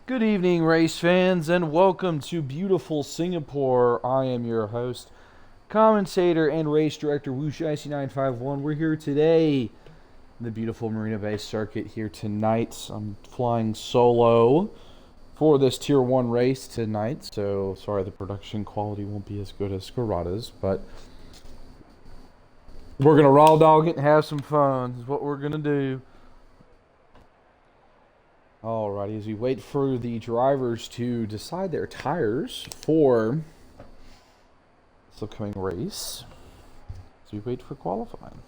Good evening, race fans, and welcome to beautiful Singapore. I am your host, commentator, and race director, Whoosh IC951. We're here today in the beautiful Marina Bay circuit here tonight. I'm flying solo for this Tier 1 race tonight, so sorry the production quality won't be as good as Scarada's, but we're going to raw dog it and have some fun is what we're going to do. Alrighty, as we wait for the drivers to decide their tires for this upcoming race, as we wait for qualifying.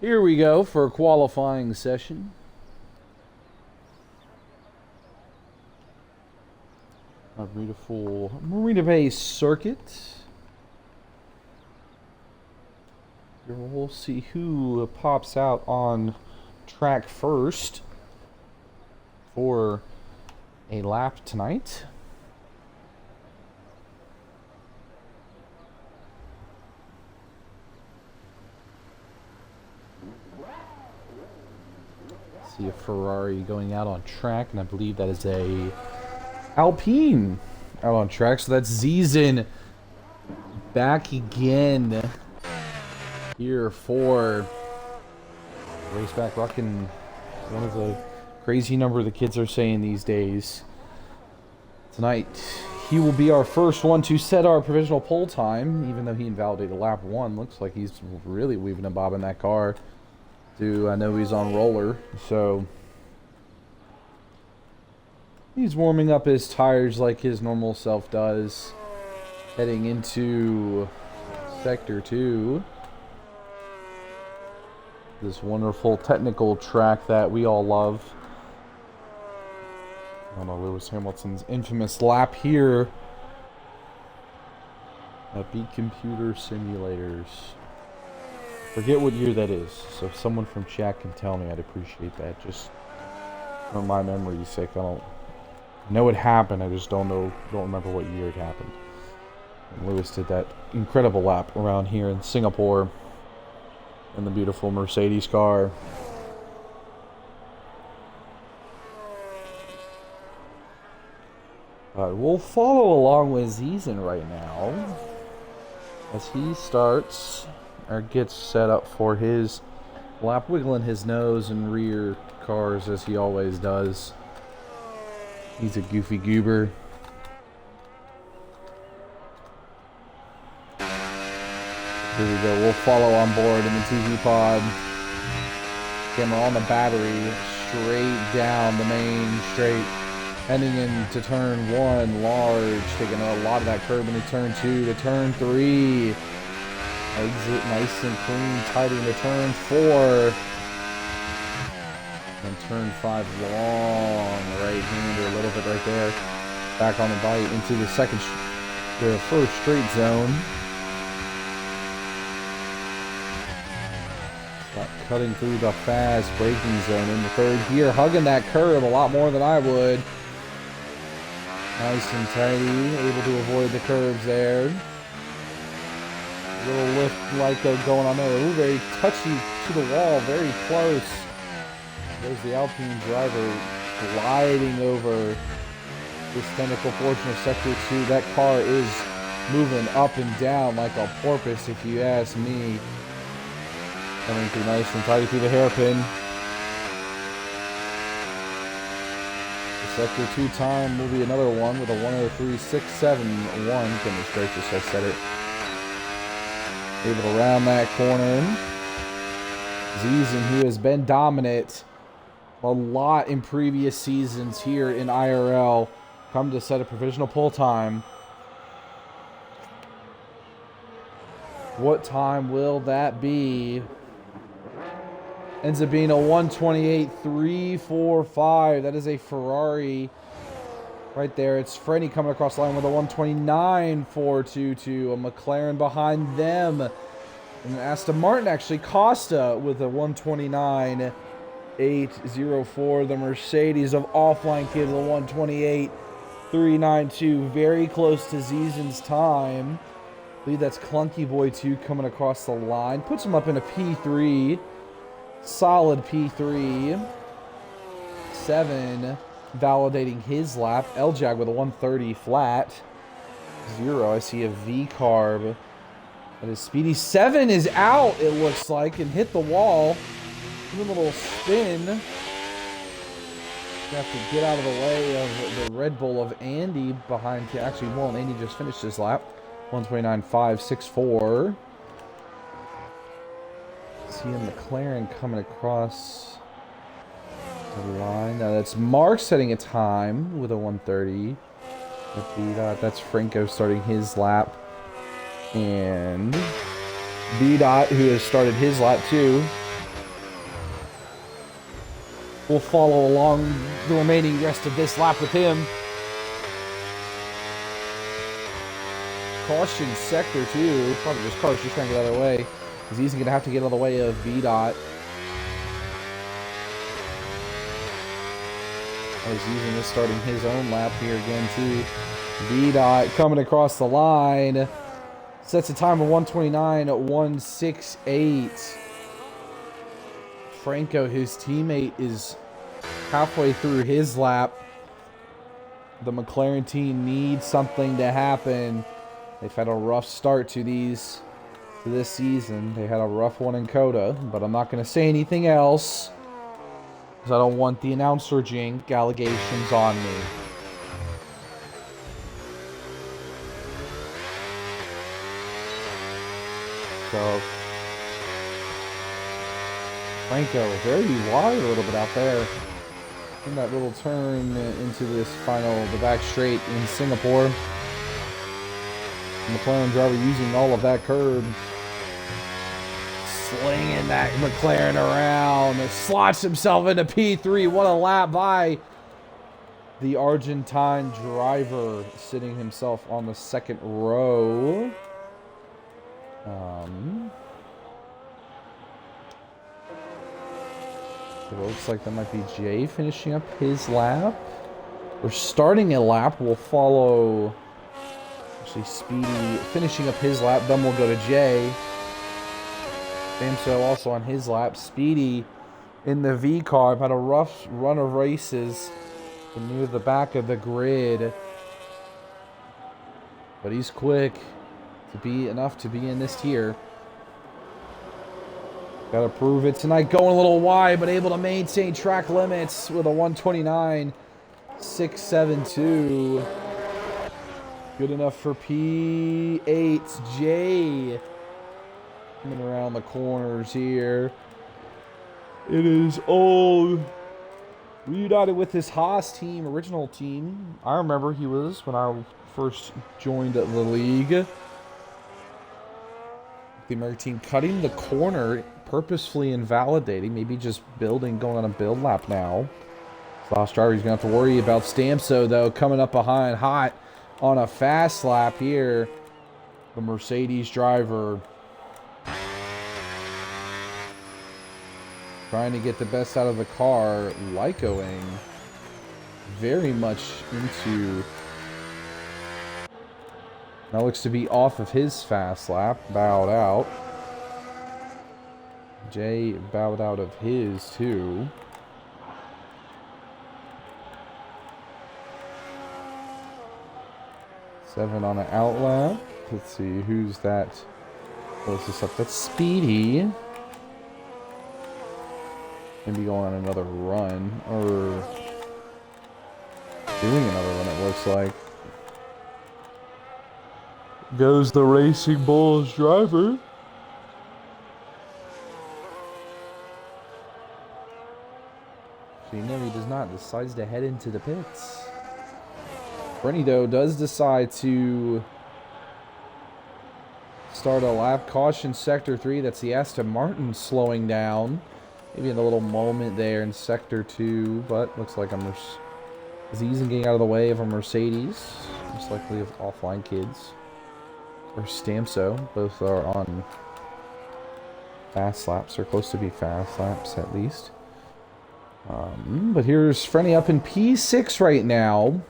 Here we go for a qualifying session. A beautiful Marina Bay circuit. We'll see who pops out on track first for a lap tonight. See a Ferrari going out on track, and I believe that is a Alpine out on track. So that's Zizen back again here for Raceback Ruckin. One of the crazy number the kids are saying these days. Tonight, he will be our first one to set our provisional pole time, even though he invalidated lap 1. Looks like he's really weaving and bobbing that car. I know he's on roller, so he's warming up his tires like his normal self does, heading into Sector 2. This wonderful technical track that we all love. Lewis Hamilton's infamous lap here at Beat Computer Simulators. Forget what year that is, so if someone from chat can tell me, I'd appreciate that. Just for my memory's sake, I know it happened, I just don't remember what year it happened. And Lewis did that incredible lap around here in Singapore in the beautiful Mercedes car. We'll follow along with Zizen right now as he starts or gets set up for his lap, wiggling his nose and rear cars as he always does. He's a goofy goober. Here we go. We'll follow on board in the TV pod. Camera on the battery, straight down the main straight, heading into turn 1, large, taking a lot of that curb into turn 2 to turn 3. Exit nice and clean, tight into turn 4. And turn 5 long, right-hander a little bit right there. Back on the bite into the first straight zone. Cutting through the fast braking zone in the third gear, hugging that curb a lot more than I would. Nice and tidy, able to avoid the curbs there. A little lift like going on there. Ooh, very touchy to the wall, very close. There's the Alpine driver gliding over this technical portion of Sector 2. That car is moving up and down like a porpoise, if you ask me. Coming through nice and tidy through the hairpin. The Sector 2 time will be another one with a 1:03.671. Goodness gracious, I said it. Able to round that corner. Zizen, who has been dominant a lot in previous seasons here in IRL, come to set a provisional pole time. What time will that be? Ends up being a 1:28.345. That is a Ferrari right there. It's Frenny coming across the line with a 1:29.422. A McLaren behind them. And Aston Martin, actually, Costa with a 1:29.804. The Mercedes of Offline Kids, a 1:28.392. Very close to Zizen's time. I believe that's Clunky Boy 2 coming across the line. Puts him up in a P3. Solid P3. 7 validating his lap. L-Jag with a 130 flat. 0, I see a V-carb. That is speedy. 7 is out, it looks like, and hit the wall. Give him a little spin. You have to get out of the way of the Red Bull of Andy behind. Actually, well, Andy just finished his lap. 129.564. See a McLaren coming across the line. Now that's Mark setting a time with a 130. That's Franco starting his lap. And B-Dot, who has started his lap too, will follow along the remaining rest of this lap with him. Caution sector 2. Probably just cars just trying to get out of the way. Because he's going to have to get out of the way of B-Dot. He's using this, starting his own lap here again too. B-Dot coming across the line. Sets a time of 129.168. Franco, his teammate, is halfway through his lap. The McLaren team needs something to happen. They've had a rough start to this season. They had a rough one in Coda, but I'm not going to say anything else because I don't want the announcer jink allegations on me. So Franco very wide a little bit out there in that little turn into this the back straight in Singapore. McLaren driver using all of that curb. Slinging that McLaren around. Slots himself into P3. What a lap by the Argentine driver, sitting himself on the second row. It looks like that might be Jay finishing up his lap. Or starting a lap. Will follow... Actually, Speedy finishing up his lap. Then we'll go to Jay. Samso also on his lap. Speedy in the V car. I've had a rough run of races near the back of the grid. But he's quick to be enough to be in this tier. Gotta prove it tonight. Going a little wide, but able to maintain track limits with a 129.672. Good enough for P8. J coming around the corners here. It is old. Reunited with his Haas team, original team. I remember he was when I first joined the league. The American team cutting the corner, purposefully invalidating, maybe just going on a build lap now. Lost driver, he's going to have to worry about Stamso, though, coming up behind hot on a fast lap here. The Mercedes driver trying to get the best out of the car. Lycoing very much into... Now looks to be off of his fast lap. Bowed out. Jay bowed out of his too. Seven on an out lap. Let's see who's that closest up. That's Speedy. Maybe going on another run, or doing another run, it looks like. Goes the Racing Bulls driver. So no, he does not. Decides to head into the pits. Brenny, though, does decide to start a lap. Caution sector 3. That's the Aston Martin slowing down. Maybe in a little moment there in sector 2, but looks like Aziz getting out of the way of a Mercedes. Most likely of offline kids. Or Stamso. Both are on fast laps, or close to be fast laps at least. But here's Frenny up in P6 right now.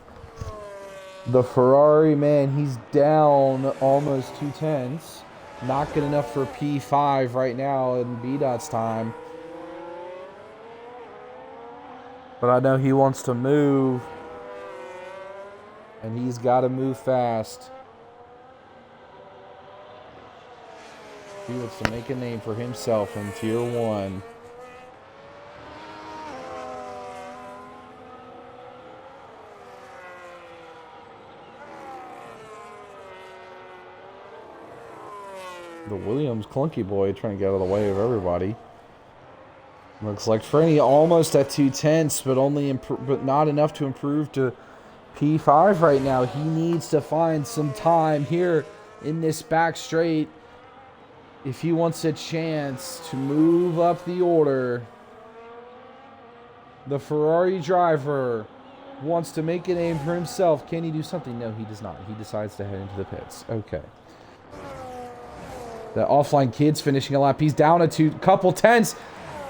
The Ferrari, man, he's down almost 2/10. Not good enough for P5 right now in B-Dot's time. But I know he wants to move. And he's got to move fast. He wants to make a name for himself in Tier 1. The Williams clunky boy trying to get out of the way of everybody. Looks like Franny almost at 2/10, but not enough to improve to P5 right now. He needs to find some time here in this back straight if he wants a chance to move up the order. The Ferrari driver wants to make a name for himself. Can he do something? No, he does not. He decides to head into the pits. Okay. The Offline Kids finishing a lap. He's down a couple tenths.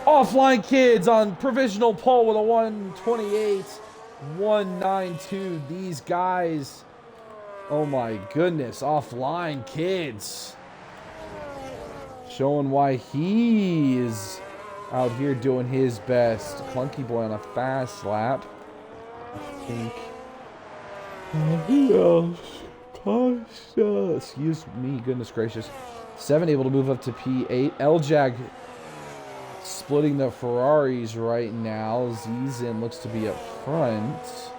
Offline Kids on provisional pole with a 1:28.192. These guys, oh my goodness, Offline Kids. Showing why he is out here doing his best. Clunky boy on a fast lap. I think. Who else? Excuse me, goodness gracious. 7 able to move up to P8. L-Jag splitting the Ferraris right now. Zizin looks to be up front.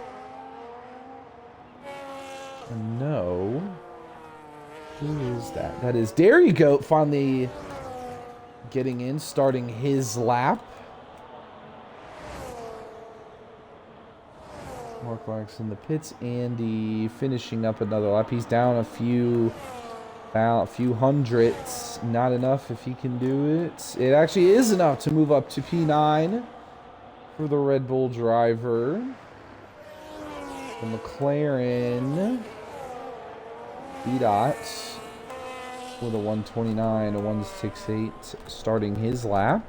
And no. Who is that? That is Dairy Goat finally getting in, starting his lap. Mark Marks in the pits. Andy finishing up another lap. He's down a few hundredths. Not enough if he can do it. It actually is enough to move up to P9 for the Red Bull driver. The McLaren B-Dot with a 1:29, a 1:68 starting his lap.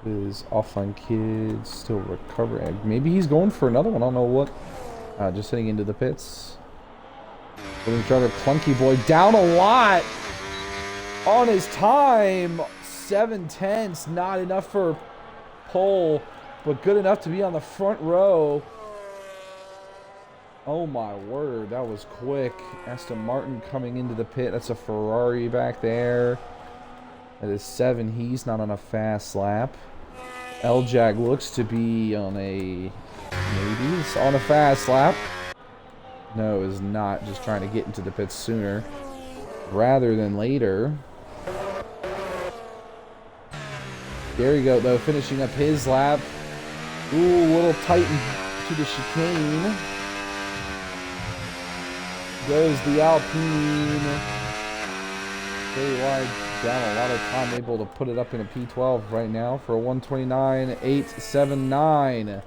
His Offline Kids still recovering. Maybe he's going for another one. I don't know what. Just heading into the pits. Driver Clunky Boy down a lot on his time. 7/10, not enough for pole, but good enough to be on the front row. Oh my word, that was quick. Aston Martin coming into the pit. That's a Ferrari back there. That is 7. He's not on a fast lap. L-Jag looks to be on a... maybe he's on a fast lap. No, is not. Just trying to get into the pits sooner rather than later. There you go, though, finishing up his lap. Ooh, a little tight to the chicane. Goes the Alpine. Very wide, down a lot of time, able to put it up in a P12 right now for a 1:29.879.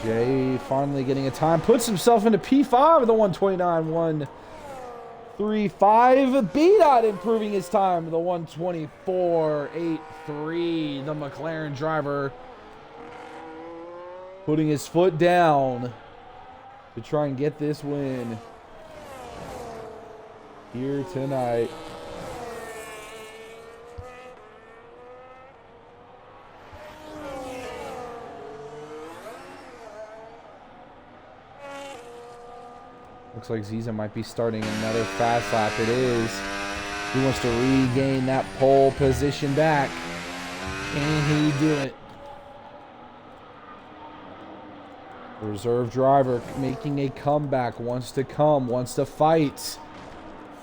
Jay finally getting a time, puts himself into P5 with a 1:29.135. B-Dot improving his time with a 1:24.83. The McLaren driver putting his foot down to try and get this win here tonight. Looks like Ziza might be starting another fast lap. It is. He wants to regain that pole position back. Can he do it? Reserve driver making a comeback, wants to fight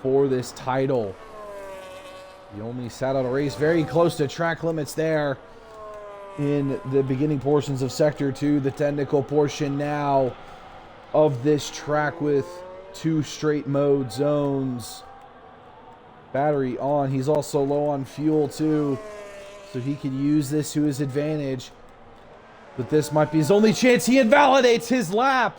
for this title. He only sat out a race very close to track limits there in the beginning portions of Sector 2, the technical portion now of this track with 2 straight mode zones. Battery on. He's also low on fuel too, so he can use this to his advantage. But this might be his only chance. He invalidates his lap.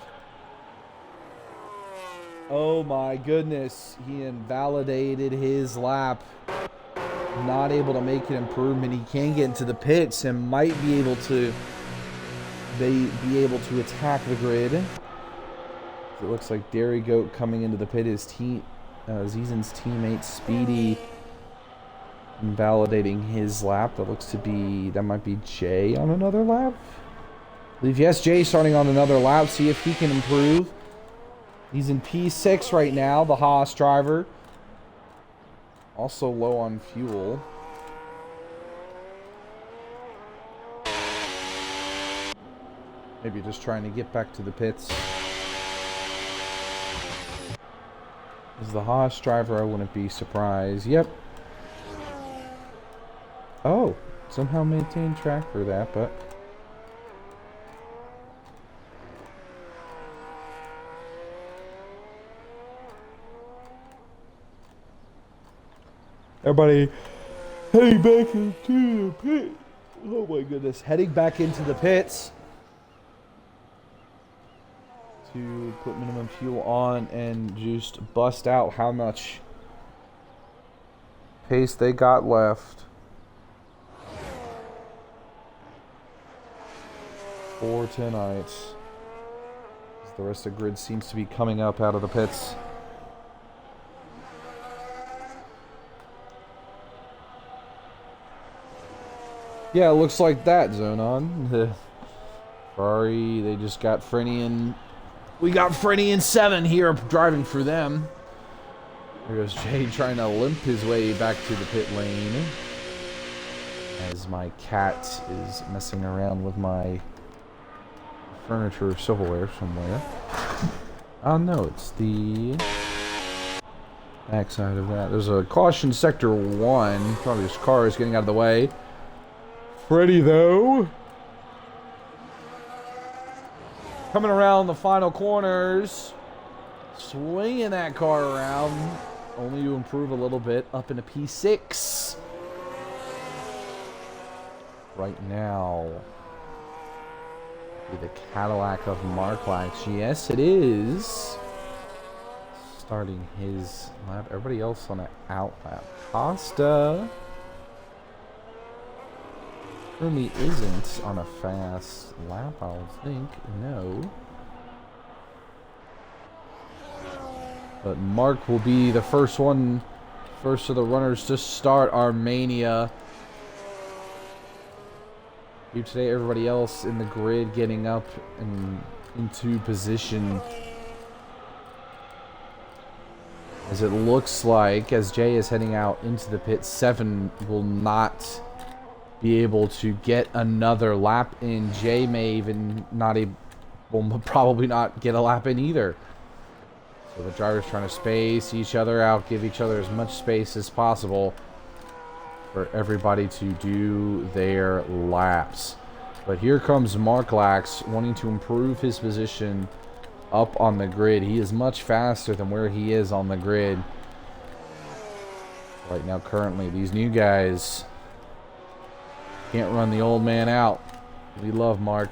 Oh my goodness. He invalidated his lap. Not able to make an improvement. He can get into the pits and might be able to attack the grid. It looks like Dairy Goat coming into the pit. His Zizin's teammate Speedy invalidating his lap. That might be Jay on another lap. I believe, yes, Jay starting on another lap. See if he can improve. He's in P6 right now, the Haas driver. Also low on fuel. Maybe just trying to get back to the pits. As the Haas driver, I wouldn't be surprised. Yep. Oh, somehow maintained track for that, but... Everybody heading back into the pit. Oh my goodness. Heading back into the pits to put minimum fuel on and just bust out how much pace they got left. 4 tonights. The rest of the grid seems to be coming up out of the pits. Yeah, it looks like that, Zonon. The Ferrari, they just got Frenny and... We got Frenny and 7 here driving for them. There goes Jay trying to limp his way back to the pit lane. As my cat is messing around with my furniture or silverware somewhere. Oh no, it's the backside of that. There's a caution sector 1. Probably this car is getting out of the way. Freddy, though, coming around the final corners, swinging that car around, only to improve a little bit, up into P6. Right now, the Cadillac of Marklax. Yes, it is. Starting his lap. Everybody else on an out lap. Costa really isn't on a fast lap, I would think. No. But Mark will be the first of the runners to start Armenia. Here today, everybody else in the grid getting up and into position. As it looks like, as Jay is heading out into the pit, 7 will not be able to get another lap in. Jay may even will probably not get a lap in either. So the drivers trying to space each other out, give each other as much space as possible for everybody to do their laps. But here comes Mark Lax wanting to improve his position up on the grid. He is much faster than where he is on the grid right now. Currently, these new guys can't run the old man out. We love Mark.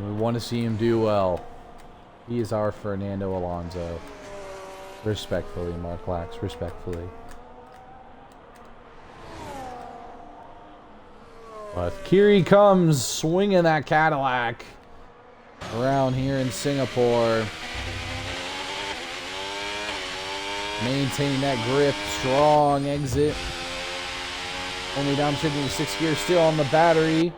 We want to see him do well. He is our Fernando Alonso. Respectfully, Mark Lax. Respectfully. But here he comes, swinging that Cadillac around here in Singapore. Maintaining that grip, strong exit. Only downshifting to 6th gear, still on the battery.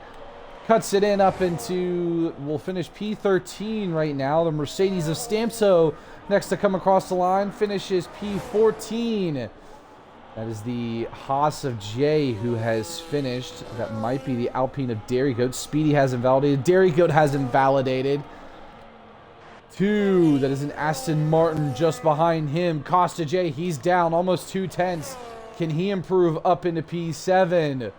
Cuts it in up into, we'll finish P13 right now. The Mercedes of Stamso next to come across the line, finishes P14. That is the Haas of Jay who has finished. That might be the Alpine of Dairy Goat. Speedy has invalidated. Dairy Goat has invalidated. 2, that is an Aston Martin just behind him. Costa J, he's down almost 2 tenths. Can he improve up into P7?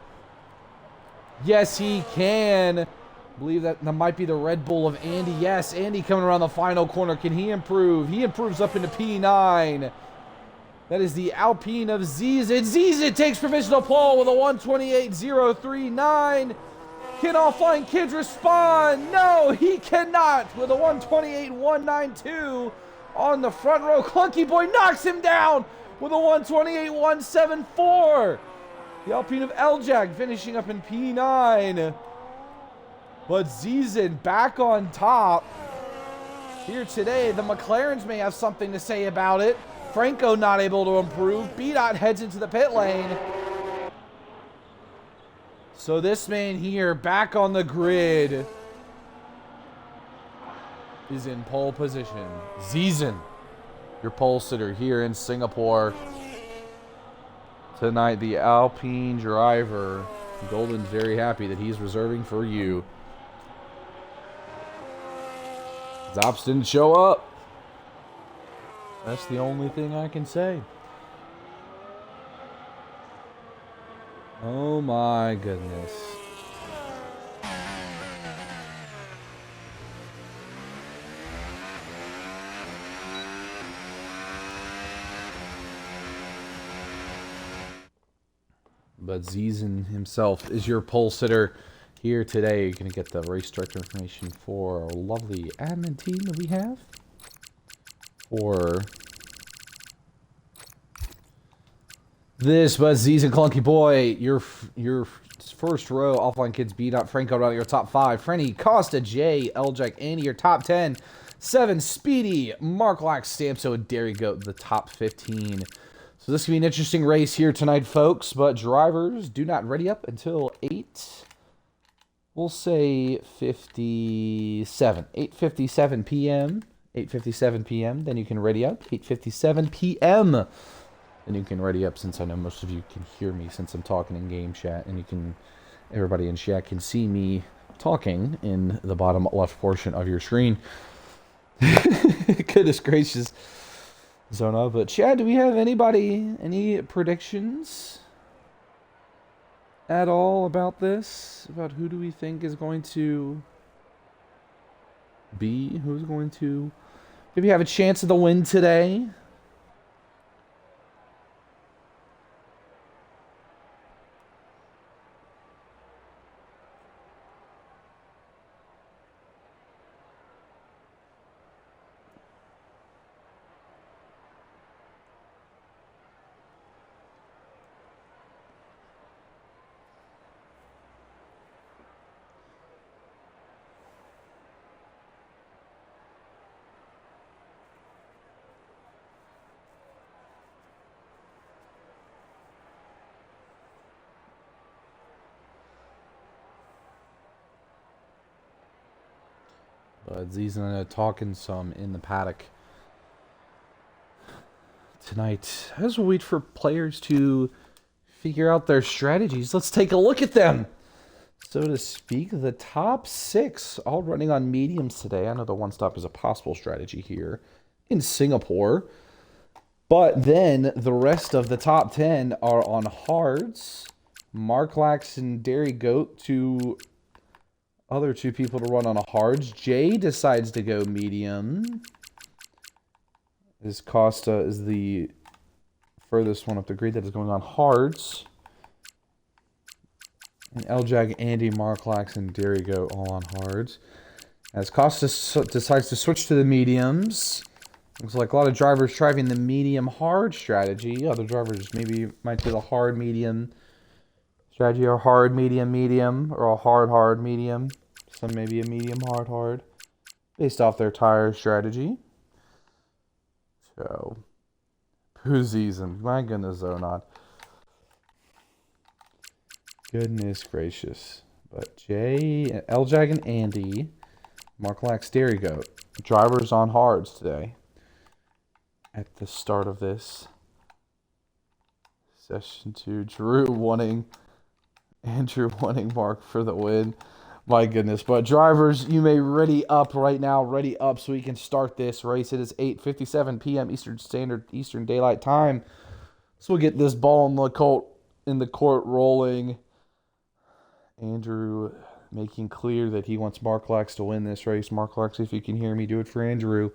Yes, he can. I believe that might be the Red Bull of Andy. Yes, Andy coming around the final corner. Can he improve? He improves up into P9. That is the Alpine of Zizit. Zizit takes provisional pole with a 128.039. Can All Flying Kids respond? No, he cannot with a 128.192 on the front row. Clunky Boy knocks him down with a 128.174. The Alpine of Eljag finishing up in P9. But Zizin back on top. Here today, the McLarens may have something to say about it. Franco not able to improve. B-Dot heads into the pit lane. So this man here, back on the grid, is in pole position. Zizin, your pole sitter here in Singapore. Tonight, the Alpine driver, Golden's very happy that he's reserving for you. Zops didn't show up. That's the only thing I can say. Oh my goodness. But Zizin himself is your pole sitter here today. You're going to get the race director information for our lovely admin team that we have. For this was Zizin Clunky Boy, your first row offline kids beat up Franco out of your top 5. Frenny, Costa, Jay, Eljak, Andy, your top 10. 7, Speedy, Mark Lax, Stamso, and Dairy Goat, the top 15. So this will be an interesting race here tonight, folks, but drivers do not ready up until 8. We'll say 57. 8:57 p.m. 8:57 p.m. Then you can ready up. 8:57 p.m. Then you can ready up, since I know most of you can hear me since I'm talking in game chat, and everybody in chat can see me talking in the bottom left portion of your screen. Goodness gracious. Zona, but Chad, do we have any predictions at all about this? About who do we think is going to be? Who's going to maybe have a chance of the win today? Zizin talking some in the paddock tonight. As we wait for players to figure out their strategies, let's take a look at them, so to speak. The top 6 all running on mediums today. I know the one stop is a possible strategy here in Singapore, but then the rest of the top 10 are on hards. Mark Lax and Dairy Goat, other 2 people to run on a hards. Jay decides to go medium. Costa is the furthest one up the grid that is going on hards. And Eljag, Andy, Mark Lax, and Dairy Goat all on hards. As Costa decides to switch to the mediums. Looks like a lot of drivers driving the medium hard strategy. Other drivers maybe might do the hard medium strategy, or hard medium medium, or a hard medium. Some maybe a medium hard based off their tire strategy. So Poozies, and my goodness, though not. Goodness gracious. But Jay, Eljag, and Andy, Mark Lax, Dairy Goat, drivers on hards today at the start of this session 2. Andrew wanting Mark for the win. My goodness. But drivers, you may ready up right now. Ready up so we can start this race. It is 8:57 p.m. Eastern Daylight Time. So we'll get this ball in the court rolling. Andrew making clear that he wants Mark Lax to win this race. Mark Lax, if you can hear me, do it for Andrew,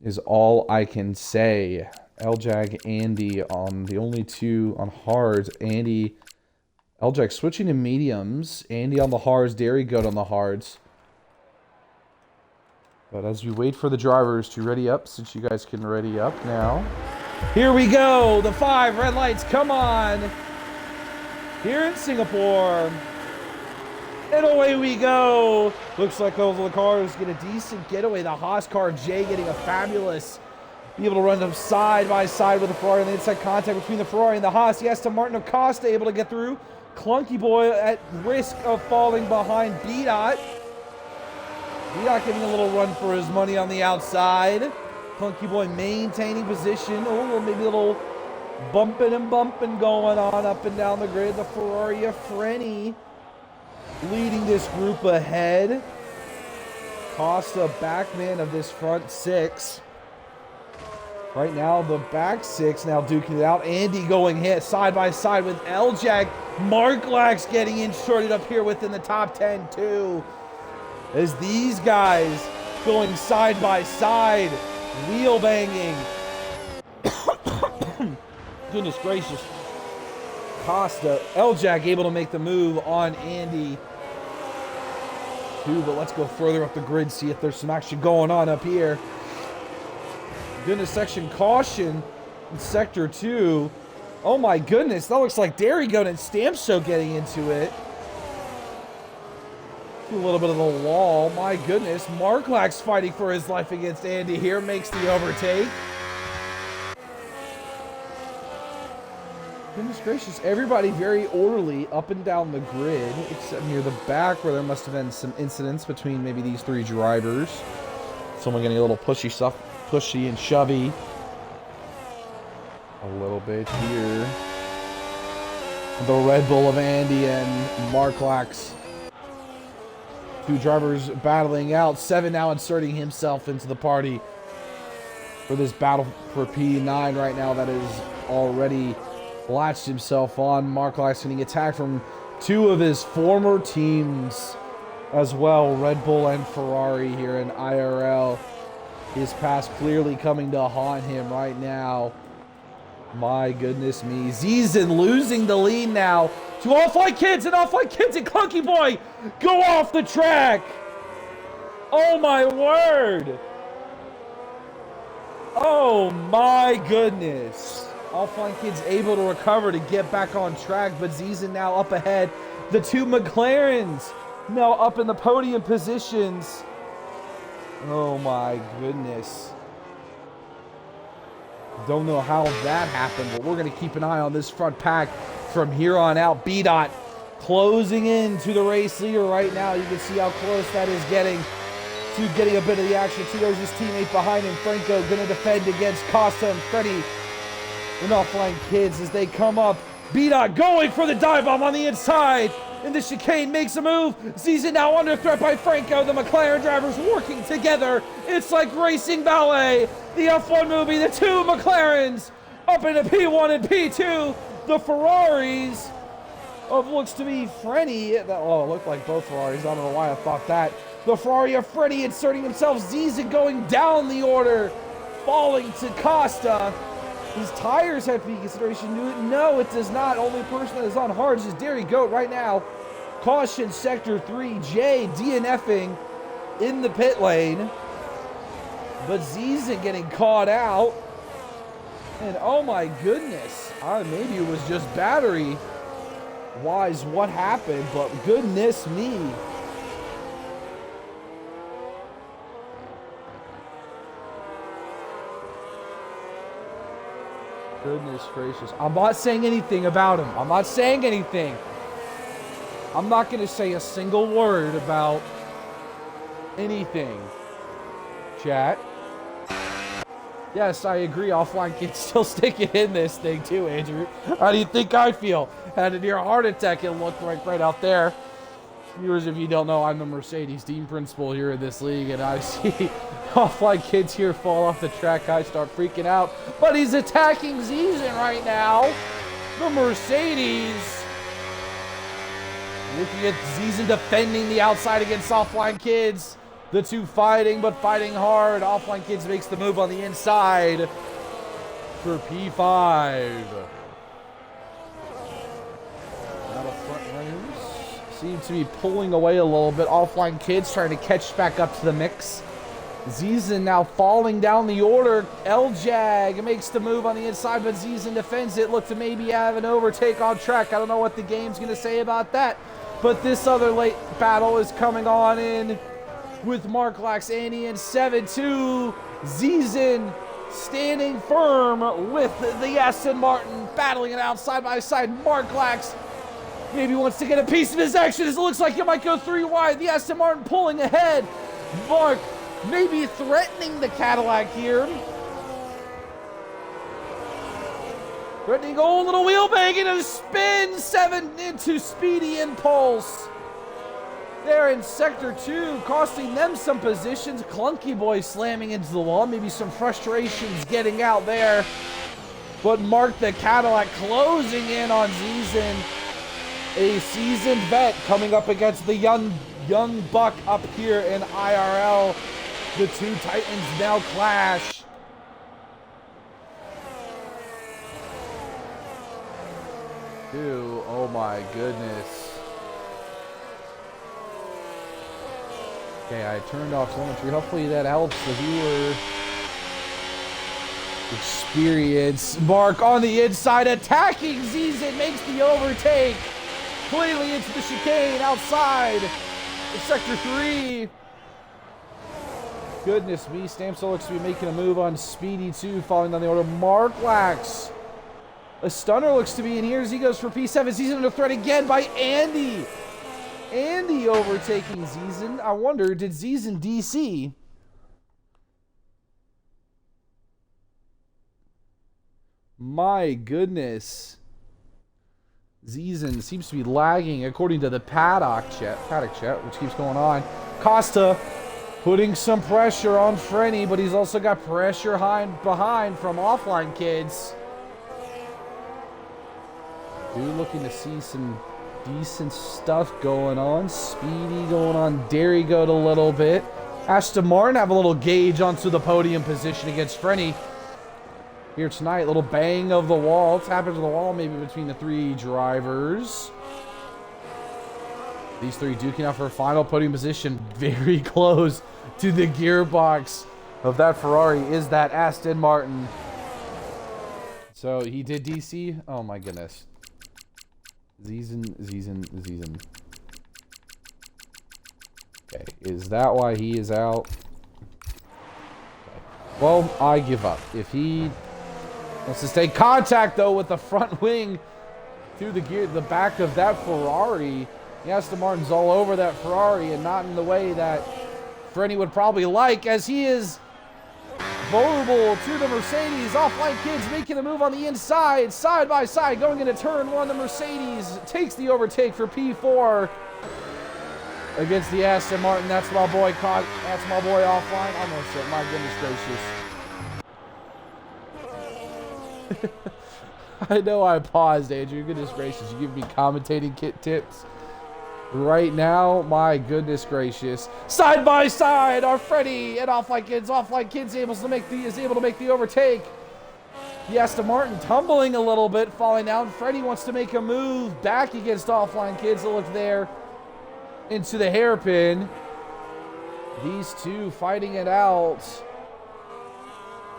is all I can say. Eljag, Andy on the only 2 on hards. Eljag switching to mediums. Andy on the hards. Dairy Goat on the hards. But as we wait for the drivers to ready up, since you guys can ready up now. Here we go. The 5 red lights. Come on. here in Singapore. And away we go. Looks like those of the cars get a decent getaway. The Haas car, Jay, getting a fabulous, be able to run them side by side with the Ferrari, and the inside contact between the Ferrari and the Haas. Yes, to Martin Acosta, able to get through. Clunky Boy at risk of falling behind B-Dot. B-Dot getting a little run for his money on the outside. Clunky Boy maintaining position. Oh, maybe a little bumping and bumping going on up and down the grid. The Ferrari of Frenny leading this group ahead. Costa, backman of this front six. Right now, the back six now duking it out. Andy going hit side by side with L-Jack. Mark Lax getting inserted up here within the top 10 too. As these guys going side by side, wheel banging. Goodness gracious. Costa, L-Jack able to make the move on Andy. But let's go further up the grid, see if there's some action going on up here. Goodness section caution in sector 2. Oh my goodness, that looks like Dairy Goat and Stamp Show getting into it. A little bit of the wall, my goodness. Marklax fighting for his life against Andy here, makes the overtake. Goodness gracious, everybody very orderly up and down the grid, except near the back where there must have been some incidents between maybe these three drivers. Someone getting a little pushy and shovey. A little bit here. The Red Bull of Andy and Marklax. Two drivers battling out. Seven now inserting himself into the party for this battle for P9 right now that is already latched himself on. Marklax getting attacked from two of his former teams as well, Red Bull and Ferrari here in IRL. His past clearly coming to haunt him right now. My goodness me. Zizan losing the lead now to Offline Kids, and Offline Kids and Clunky Boy go off the track. Oh my word. Oh my goodness. Offline Kids able to recover to get back on track, but Zizan now up ahead. The two McLarens now up in the podium positions. Oh my goodness. Don't know how that happened, but we're going to keep an eye on this front pack from here on out. B-Dot closing in to the race leader right now. You can see how close that is getting to getting a bit of the action. There's his teammate behind him, Franco, going to defend against Costa and Freddie and Offline Kids as they come up. B-Dot going for the dive bomb on the inside. And the chicane makes a move. Zizan now under threat by Franco. The McLaren drivers working together. It's like racing ballet. The F1 movie, the two McLarens up into P1 and P2. The Ferraris of looks to be Frenny. Oh, it looked like both Ferraris. I don't know why I thought that. The Ferrari of Freddy inserting himself. Zizan going down the order. Falling to Costa. His tires have to be consideration. No, it does not. Only person that is on hards is Dairy Goat right now. Caution, sector 3. Jay DNFing in the pit lane. But Zizan getting caught out. And oh my goodness. Maybe it was just battery wise what happened, but goodness me. Goodness gracious. I'm not saying anything about him. I'm not saying anything. I'm not going to say a single word about anything. Chat. Yes, I agree. Offline Kids still sticking in this thing too, Andrew. How do you think I feel? Had a near heart attack, it looked like right out there. Viewers, if you don't know, I'm the Mercedes team principal here in this league, and I see Offline Kids here fall off the track. I start freaking out, but he's attacking Zizan right now. The Mercedes. Looking at Zizan defending the outside against Offline Kids. The two fighting, but fighting hard. Offline Kids makes the move on the inside for P5. Now the front runners seem to be pulling away a little bit. Offline Kids trying to catch back up to the mix. Zizin now falling down the order. L-Jag makes the move on the inside, but Zizin defends it. Look to maybe have an overtake on track. I don't know what the game's going to say about that. But this other late battle is coming on in with Mark Laxani in 7-2. Zizin standing firm with the Aston Martin, battling it out side by side. Mark Lax maybe wants to get a piece of his action as it looks like it might go 3 wide. The Aston Martin pulling ahead. Mark maybe threatening the Cadillac here. Threatening a little wheel bang and a spin. 7 into Speedy Impulse. They're in Sector 2, costing them some positions. Clunky Boy slamming into the wall. Maybe some frustrations getting out there. But Mark the Cadillac closing in on Zizin. A seasoned vet coming up against the young buck up here in IRL. The two Titans now clash. Dude, oh my goodness. Okay, I turned off telemetry. Hopefully that helps the viewer experience. Mark on the inside attacking Zizin, makes the overtake. Completely into the chicane outside of Sector 3. Goodness me, Stamso looks to be making a move on Speedy too, falling down the order. Mark Lax. A stunner looks to be in here as he goes for P7. Zizin under threat again by Andy. Andy overtaking Zizin. I wonder, did Zizin DC? My goodness. Zizin seems to be lagging according to the paddock chat, which keeps going on. Costa putting some pressure on Frenny, but he's also got pressure behind from offline kids. Dude looking to see some decent stuff going on. Speedy going on Dairy Goat a little bit. Aston Martin have a little gauge onto the podium position against Frenny here tonight. Little bang of the wall. Tap into the wall maybe between the 3 drivers. These 3 duking out for a final podium position. Very close to the gearbox of that Ferrari is that Aston Martin. So he did DC. Oh my goodness. Zizin. Okay, is that why he is out? Okay. Well, I give up. If he wants to stay contact though with the front wing through the back of that Ferrari, the Aston Martin's all over that Ferrari and not in the way that Frenny would probably like, as he is vulnerable to the Mercedes. Offline kids making a move on the inside, side by side, going into turn 1. The Mercedes takes the overtake for P4 against the Aston Martin. That's my boy that's my boy offline. Almost it. My goodness gracious. I know I paused, Andrew. Goodness gracious. You give me commentating kit tips right now. My goodness gracious. Side by side are Freddy and Offline Kids. Offline Kids is able to make the overtake. The Aston Martin tumbling a little bit, falling down. Freddy wants to make a move back against Offline Kids. To look there into the hairpin. These two fighting it out.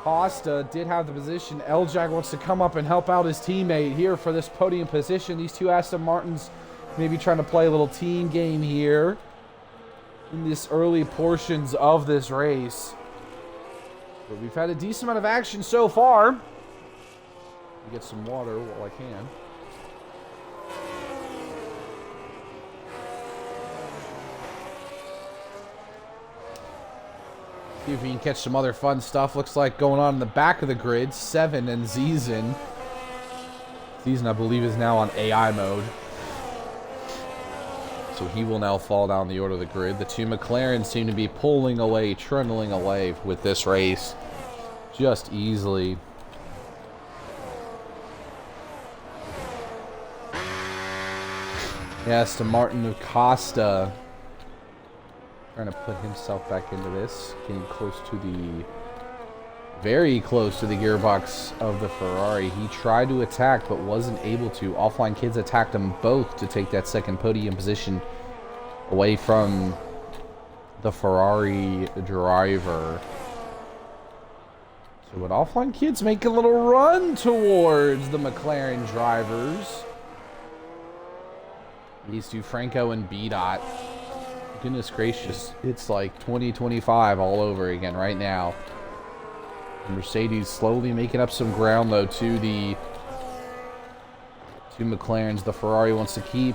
Costa did have the position. L-Jag wants to come up and help out his teammate here for this podium position. These two Aston Martins maybe trying to play a little team game here in this early portions of this race. But we've had a decent amount of action so far. Get some water while I can. See if we can catch some other fun stuff. Looks like going on in the back of the grid. 7 and Zizin. Zizin, I believe, is now on AI mode. So he will now fall down the order of the grid. The two McLarens seem to be pulling away, trundling away with this race just easily. Yes, to Martin Costa. Trying to put himself back into this. Getting close to the... very close to the gearbox of the Ferrari. He tried to attack but wasn't able to. Offline Kids attacked them both to take that second podium position away from the Ferrari driver. So would offline kids make a little run towards the McLaren drivers? These two, Franco and B-Dot. Goodness gracious, it's like 2025 all over again right now. Mercedes slowly making up some ground though to the two McLarens. The Ferrari wants to keep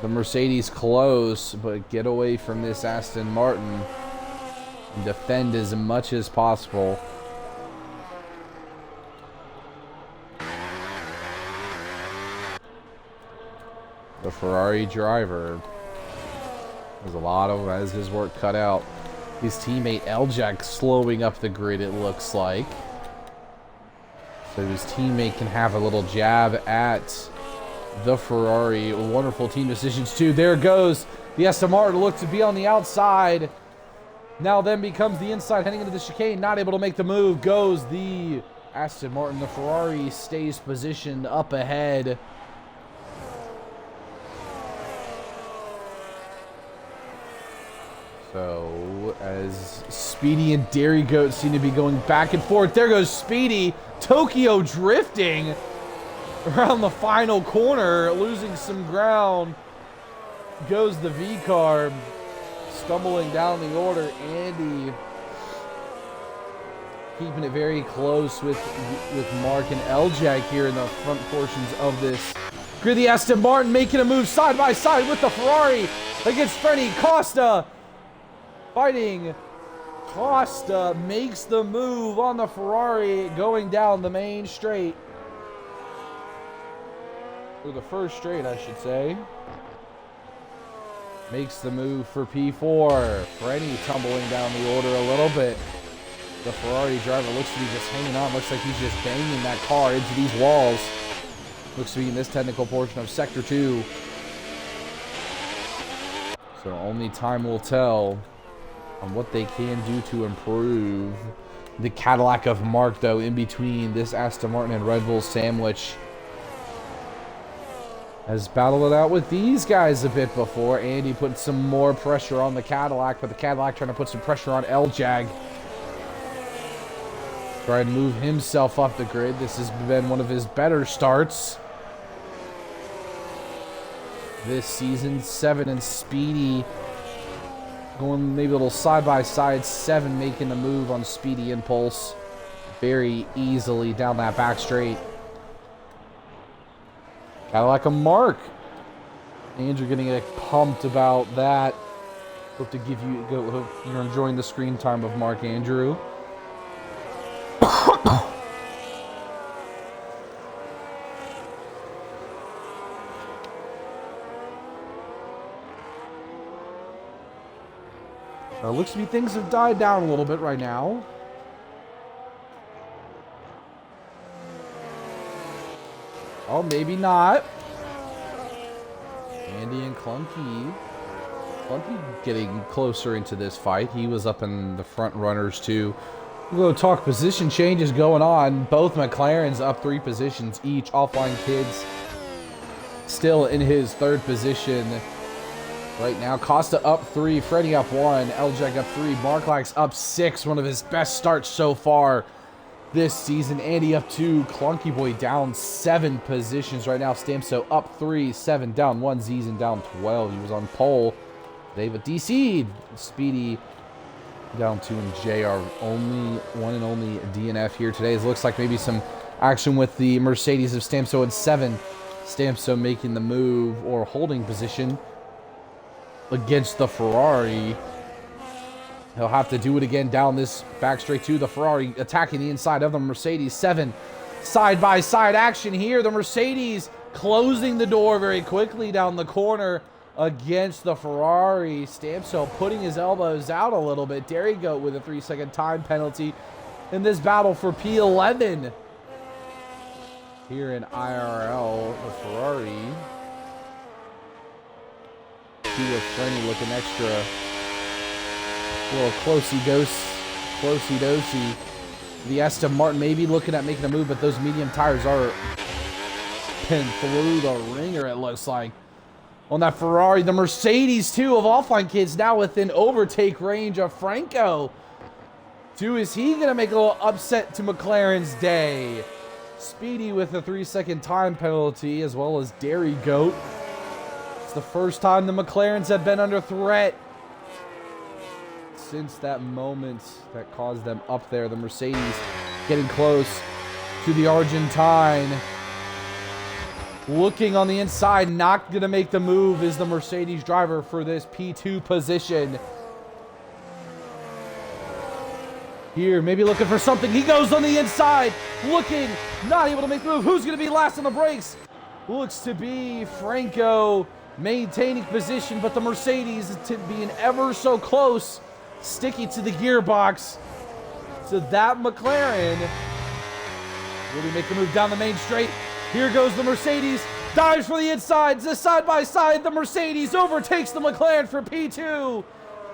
the Mercedes close, but get away from this Aston Martin and defend as much as possible. The Ferrari driver has his work cut out. His teammate Eljak slowing up the grid, it looks like. So his teammate can have a little jab at the Ferrari. Wonderful team decisions too. There goes the Aston Martin. Looked to be on the outside. Now then becomes the inside, heading into the chicane. Not able to make the move. Goes the Aston Martin. The Ferrari stays positioned up ahead. So, as Speedy and Dairy Goat seem to be going back and forth. There goes Speedy. Tokyo drifting around the final corner, losing some ground. Goes the V-car, stumbling down the order. Andy keeping it very close with Mark and Eljak here in the front portions of this grid. The Aston Martin making a move side by side with the Ferrari against Frenny. Costa fighting. Costa makes the move on the Ferrari going down the main straight. Or the first straight, I should say. Makes the move for P4. Frenny tumbling down the order a little bit. The Ferrari driver looks to be just hanging on. Looks like he's just banging that car into these walls. Looks to be in this technical portion of Sector 2. So only time will tell on what they can do to improve. The Cadillac of Mark, though, in between this Aston Martin and Red Bull sandwich, has battled it out with these guys a bit before. Andy put some more pressure on the Cadillac, but the Cadillac trying to put some pressure on Eljak. Trying to move himself up the grid. This has been one of his better starts this season. 7 and Speedy going maybe a little side by side. 7 making the move on Speedy Impulse very easily down that back straight. Cadillac of Mark. Andrew getting pumped about that. Hope you're enjoying the screen time of Mark Andrew. Looks to be things have died down a little bit right now. Oh, maybe not. Andy and Clunky. Clunky getting closer into this fight. He was up in the front runners too. We'll go talk position changes going on. Both McLarens up 3 positions each. Offline Kids still in his 3rd position right now. Costa up 3, Freddy up 1, Eljak up 3, Marklax up 6, one of his best starts so far this season. Andy up 2, Clunky Boy down 7 positions right now. Stamso up 3, 7 down 1, Zizan down 12. He was on pole. They've DC'd. Speedy down 2, and JR only one and only DNF here today. It looks like maybe some action with the Mercedes of Stamso at 7. Stamso making the move or holding position against the Ferrari. He'll have to do it again down this back straight to the Ferrari, attacking the inside of the Mercedes. 7 side-by-side action here. The Mercedes closing the door very quickly down the corner against the Ferrari. Stamso putting his elbows out a little bit. Dairy Goat with a 3-second time penalty in this battle for P11. Here in IRL, the Ferrari. With Frenny looking extra a little closey-dosey. The Aston Martin maybe looking at making a move, but those medium tires are pinned through the ringer, it looks like. on that Ferrari. The Mercedes, too, of Offline Kids now within overtake range of Franco. Too, is he going to make a little upset to McLaren's day? Speedy with a 3-second time penalty, as well as Dairy Goat. It's the first time the McLarens have been under threat since that moment that caused them up there. The Mercedes getting close to the Argentine. Looking on the inside, not going to make the move is the Mercedes driver for this P2 position. Here, maybe looking for something. He goes on the inside, looking, not able to make the move. Who's going to be last on the brakes? Looks to be Franco maintaining position, but the Mercedes being ever so close, sticky to the gearbox. So that McLaren will he make the move down the main straight. Here goes the Mercedes, dives for the insides, the side-by-side, the Mercedes overtakes the McLaren for P2.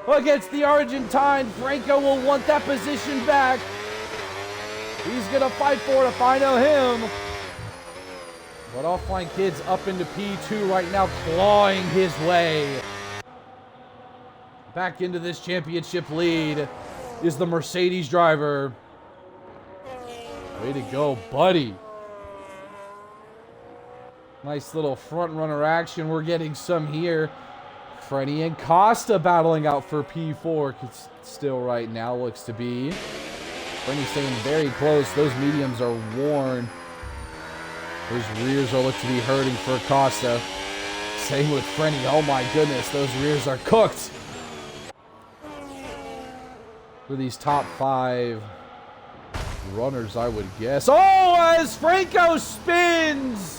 Against the Argentine, Franco will want that position back. He's going to fight for it if I know him. But Offline Kids up into P2 right now, clawing his way back into this championship lead is the Mercedes driver. Way to go, buddy. Nice little front runner action. We're getting some here. Frenny and Costa battling out for P4 still right now, looks to be. Frenny staying very close. Those mediums are worn. Those rears are look to be hurting for Costa. Same with Frenny. Oh my goodness, those rears are cooked. For these top 5 runners, I would guess. Oh, as Franco spins!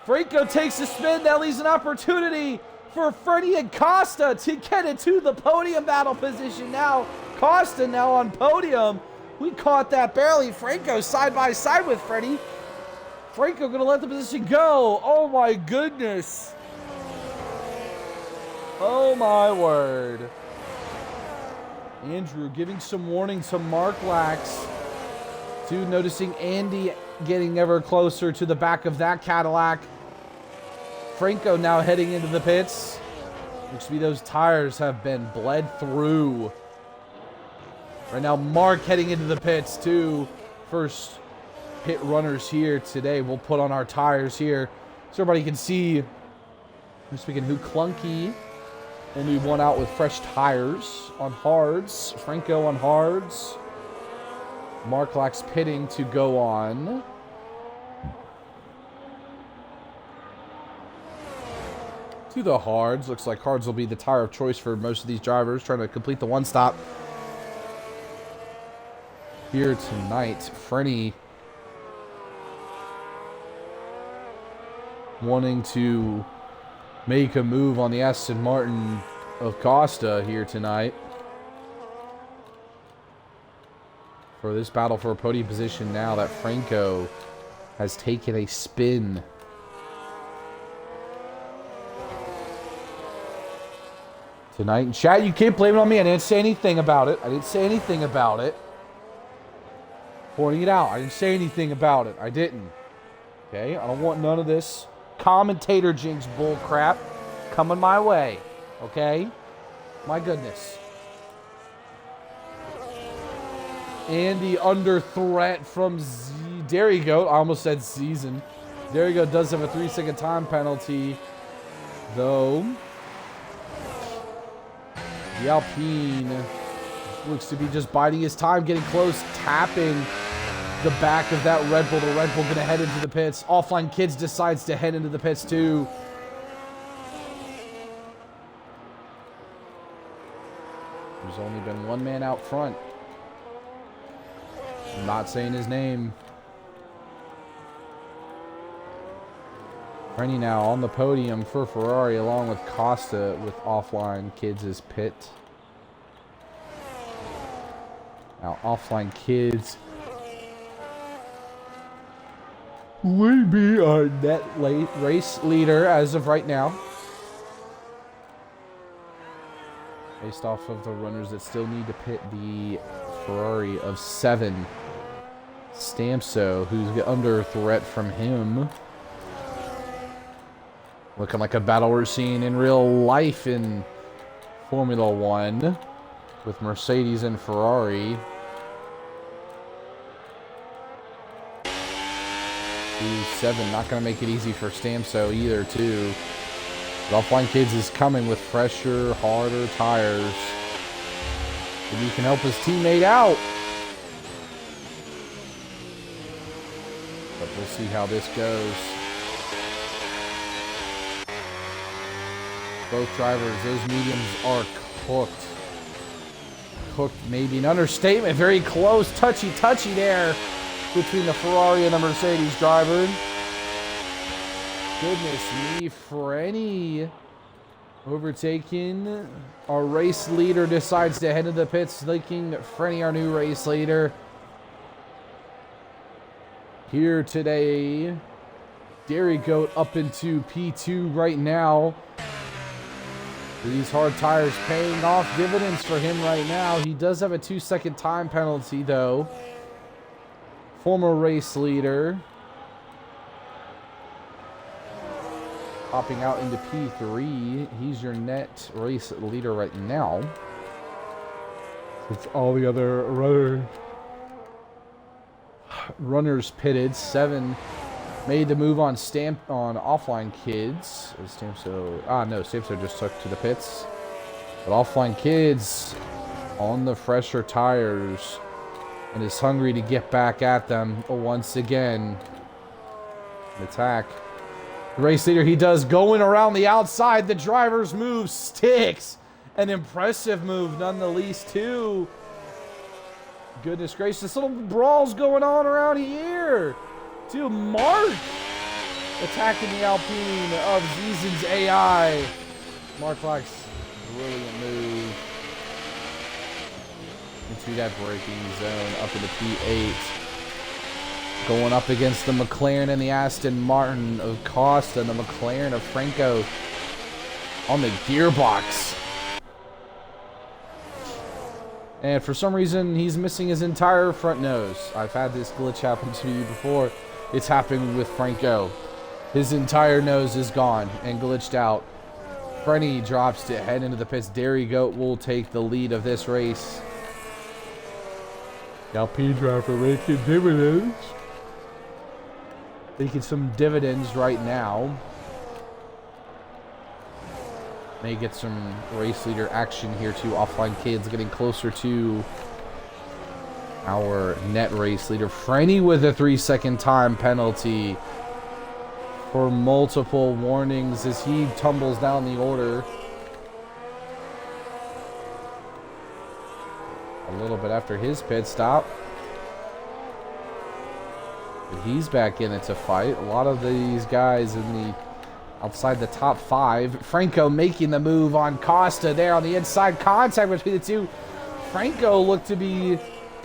Franco takes a spin. That leaves an opportunity for Frenny and Costa to get into the podium battle position now. Costa now on podium. We caught that barely. Franco side by side with Frenny. Franco gonna let the position go. Oh my goodness. Oh my word. Andrew giving some warning to Mark Lax. Dude, noticing Andy getting ever closer to the back of that Cadillac. Franco now heading into the pits. Looks to be those tires have been bled through. Right now, Mark heading into the pits too. First pit runners here today. We'll put on our tires here so everybody can see. We're speaking who clunky. Only one out with fresh tires on hards. Franco on hards. Mark Lax pitting to go on. To the hards. Looks like hards will be the tire of choice for most of these drivers trying to complete the one stop here tonight. Frenny wanting to make a move on the Aston Martin of Costa here tonight for this battle for a podium position now that Franco has taken a spin. Tonight in chat, you can't blame it on me. I didn't say anything about it. I didn't say anything about it. Pointing it out. I didn't say anything about it. I didn't. Okay? I don't want none of this commentator jinx bull crap coming my way. Okay? My goodness. Andy under threat from Dairy Goat. I almost said season. Dairy Goat does have a 3-second time penalty, though. The Alpine looks to be just biding his time, getting close, tapping the back of that Red Bull. The Red Bull going to head into the pits. Offline Kids decides to head into the pits too. There's only been one man out front. I'm not saying his name. Frenny now on the podium for Ferrari along with Costa with Offline Kids' pit. Now Offline Kids would be our net race leader as of right now. Based off of the runners that still need to pit, the Ferrari of 7. Stamso, who's under threat from him. Looking like a battle we're seeing in real life in Formula One with Mercedes and Ferrari. Q7 not going to make it easy for Stamso either, too. But Offline Kids is coming with fresher, harder tires. Maybe he can help his teammate out. But we'll see how this goes. Both drivers, those mediums are cooked. Cooked, maybe an understatement. Very close, touchy there between the Ferrari and the Mercedes driver. Goodness me, Frenny overtaken. Our race leader decides to head to the pits, making Frenny our new race leader. Here today, Dairy Goat up into P2 right now. These hard tires paying off dividends for him right now. He does have a 2-second time penalty, though. Former race leader. Hopping out into P3. He's your net race leader right now. It's all the other runners pitted. 7 made the move on Offline Kids. Stamso just took to the pits. But Offline Kids on the fresher tires and is hungry to get back at them once again. Attack. The race leader, he does going around the outside. The driver's move sticks. An impressive move nonetheless, too. Goodness gracious, little brawls going on around here. To Mark attacking the Alpine of Zeezen's AI. Mark likes brilliant move into that braking zone up into P8. Going up against the McLaren and the Aston Martin of Costa and the McLaren of Franco on the gearbox. And for some reason, he's missing his entire front nose. I've had this glitch happen to me before. It's happening with Franco. His entire nose is gone and glitched out. Frenny drops to head into the pits. Dairy Goat will take the lead of this race. Alpine driver making dividends. Making some dividends right now. May get some race leader action here too. Offline Kids getting closer to our net race leader. Frenny with a 3-second time penalty for multiple warnings as he tumbles down the order. A little bit after his pit stop. But he's back in it to fight. A lot of these guys in the outside the top 5. Franco making the move on Costa there on the inside. Contact between the two. Franco looked to be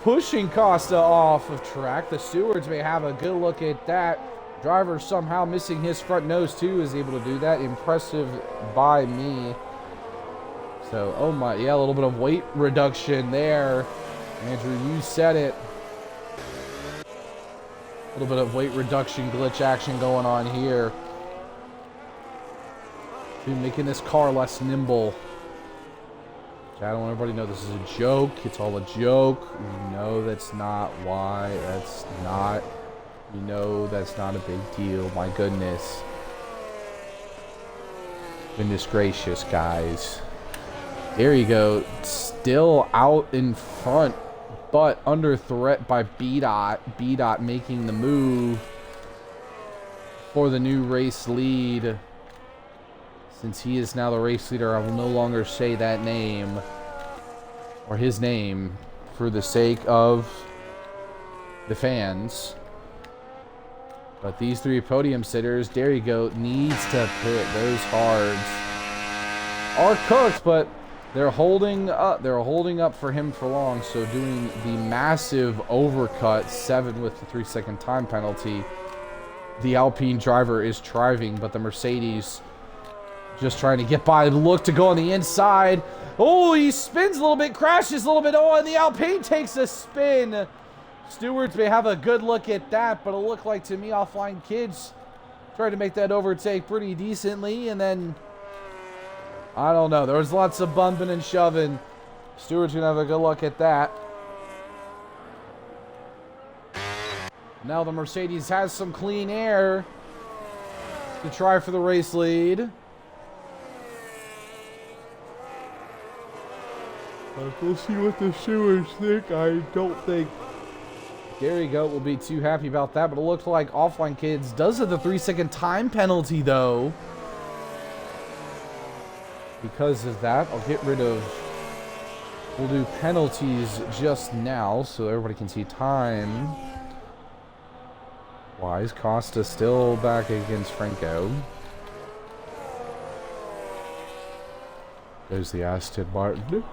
pushing Costa off of track. The stewards may have a good look at that. Driver somehow missing his front nose too is able to do that. Impressive by me. So, oh my, yeah, a little bit of weight reduction there. Andrew, you said it. A little bit of weight reduction glitch action going on here. Making this car less nimble. I don't want everybody to know this is a joke. It's all a joke. You know that's not why. That's not. You know that's not a big deal. My goodness. Goodness gracious, guys. There you go. Still out in front, but under threat by B-Dot. B-Dot making the move for the new race lead. Since he is now the race leader, I will no longer say that name or his name for the sake of the fans. But these 3 podium sitters, Dairy Goat needs to put those hards are cooked, but they're holding up. They're holding up for him for long. So doing the massive overcut, 7 with the 3-second time penalty. The Alpine driver is driving, but the Mercedes just trying to get by. Look to go on the inside. Oh, he spins a little bit, crashes a little bit. Oh, and the Alpine takes a spin. Stewards may have a good look at that, but it looked like to me Offline Kids Tried to make that overtake pretty decently, and then, I don't know. There was lots of bumping and shoving. Stewart's going to have a good look at that. Now the Mercedes has some clean air to try for the race lead. We'll see what the stewards think. I don't think Gary Goat will be too happy about that, but it looks like Offline Kids does have the 3-second time penalty, though. Because of that, I'll get rid of... We'll do penalties just now, so everybody can see time. Wise, Costa still back against Franco. There's the Aston Martin.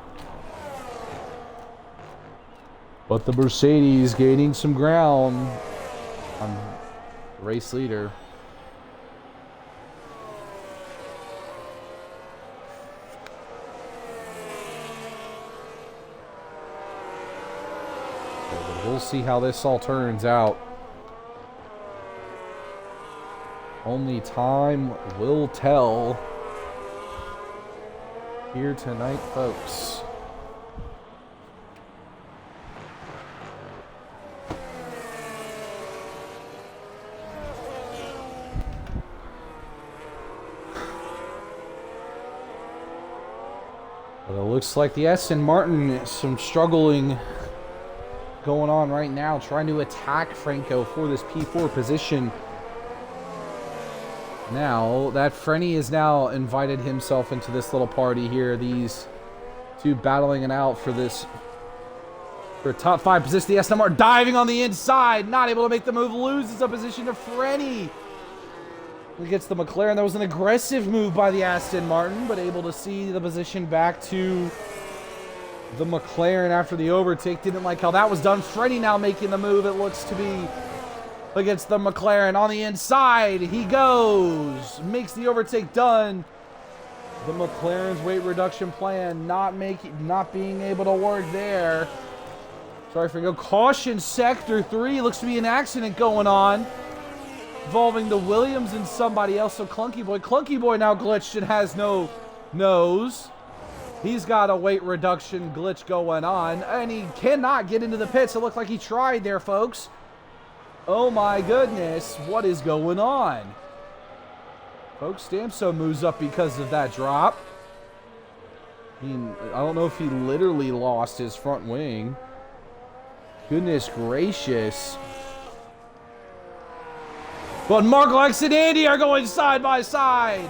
But the Mercedes gaining some ground on race leader. We'll see how this all turns out. Only time will tell here tonight, folks. But it looks like the Aston Martin, some struggling going on right now, trying to attack Franco for this P4 position. Now that Frenny has now invited himself into this little party here, these two battling it out for this for a top 5 position. The Aston Martin diving on the inside, not able to make the move, loses a position to Frenny. He gets the McLaren. That was an aggressive move by the Aston Martin, but able to see the position back to the McLaren after the overtake. Didn't like how that was done. Frenny now making the move, it looks to be, against the McLaren on the inside. He goes, makes the overtake done. The McLaren's weight reduction plan not being able to work there. Sorry for go. Caution sector 3. Looks to be an accident going on involving the Williams and somebody else. So Clunky Boy now glitched and has no nose. He's got a weight reduction glitch going on, and he cannot get into the pits. It looked like he tried there, folks. Oh my goodness, what is going on? Folks, Stamso moves up because of that drop. I mean, I don't know if he literally lost his front wing. Goodness gracious. But Mark Lex and Andy are going side by side.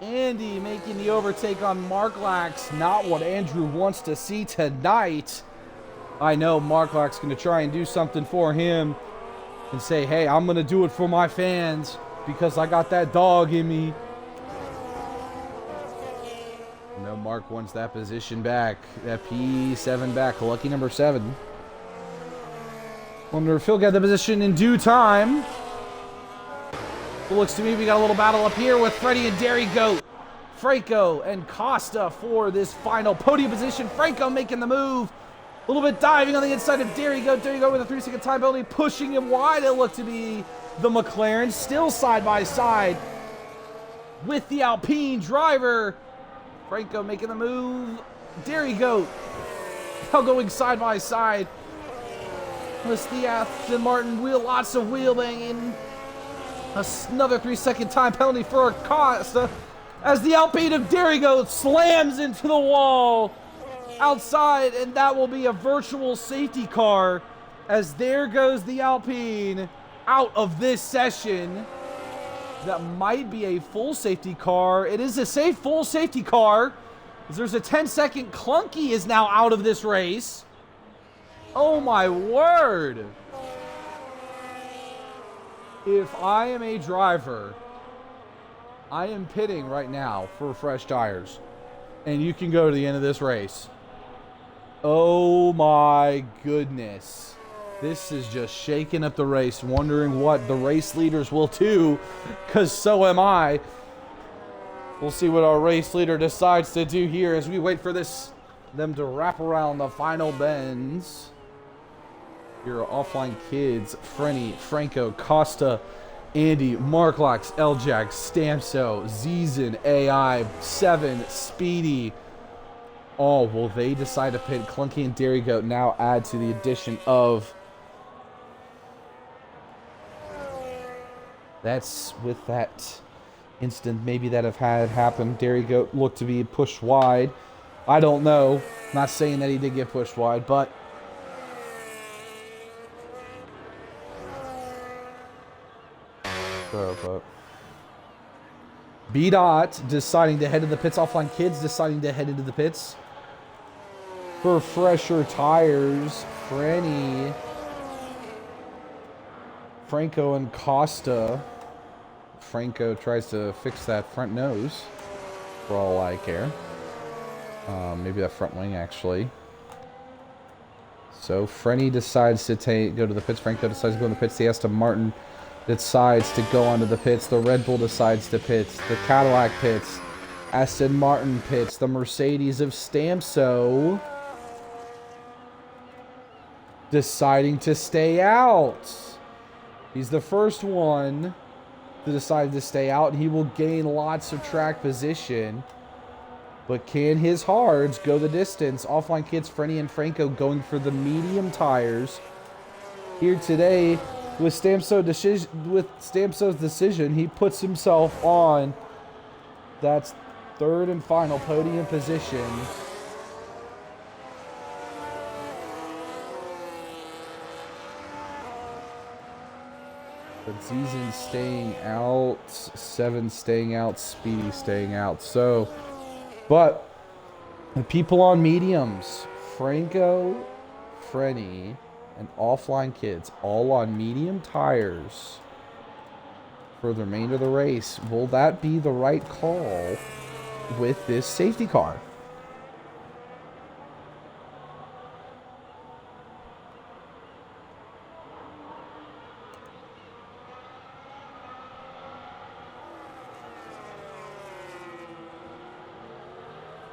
Andy making the overtake on Mark Lax. Not what Andrew wants to see tonight. I know Mark Lax going to try and do something for him and say, hey, I'm going to do it for my fans because I got that dog in me. No, Mark wants that position back. That P7 back. Lucky number 7. Wonder if he'll get the position in due time. It looks to me we got a little battle up here with Freddie and Dairy Goat. Franco and Costa for this final podium position. Franco making the move. A little bit diving on the inside of Dairy Goat. Dairy Goat with a 3-second time penalty, pushing him wide. It looked to be the McLaren, still side by side with the Alpine driver. Franco making the move. Dairy Goat now going side by side. With the Aston Martin wheel, lots of wheel banging. Another 3-second time penalty for Acosta as the Alpine of Dairy Goat slams into the wall outside, and that will be a virtual safety car as there goes the Alpine out of this session. That might be a full safety car. It is a full safety car. There's a 10-second. Clunky is now out of this race. Oh my word. If I am a driver, I am pitting right now for fresh tires, and you can go to the end of this race. Oh my goodness. This is just shaking up the race, wondering what the race leaders will do, because so am I. We'll see what our race leader decides to do here as we wait for them to wrap around the final bends. Here are Offline Kids, Frenny, Franco, Costa, Andy, Marklox, Eljag, Stamso, Zizin, AI, 7, Speedy. Oh, will they decide to pit? Clunky and Dairy Goat now add to the addition of... That's with that incident maybe that have had happened. Dairy Goat looked to be pushed wide. I don't know. Not saying that he did get pushed wide, but... B-Dot deciding to head to the pits. Offline Kids deciding to head into the pits. For fresher tires, Franny, Franco, and Costa. Franco tries to fix that front nose, for all I care. Maybe that front wing, actually. So, Franny decides to go to the pits. Franco decides to go in the pits. The Aston Martin decides to go onto the pits. The Red Bull decides to pits. The Cadillac pits. Aston Martin pits. The Mercedes of Stamso deciding to stay out. He's the first one to decide to stay out, and he will gain lots of track position. But can his hards go the distance? Offline Kids, Frenny and Franco going for the medium tires here today. With Stamso's decision, he puts himself on that third and final podium position. But Zizin staying out, 7 staying out, Speedy staying out. So, but the people on mediums, Franco, Frenny, and Offline Kids, all on medium tires for the remainder of the race. Will that be the right call with this safety car?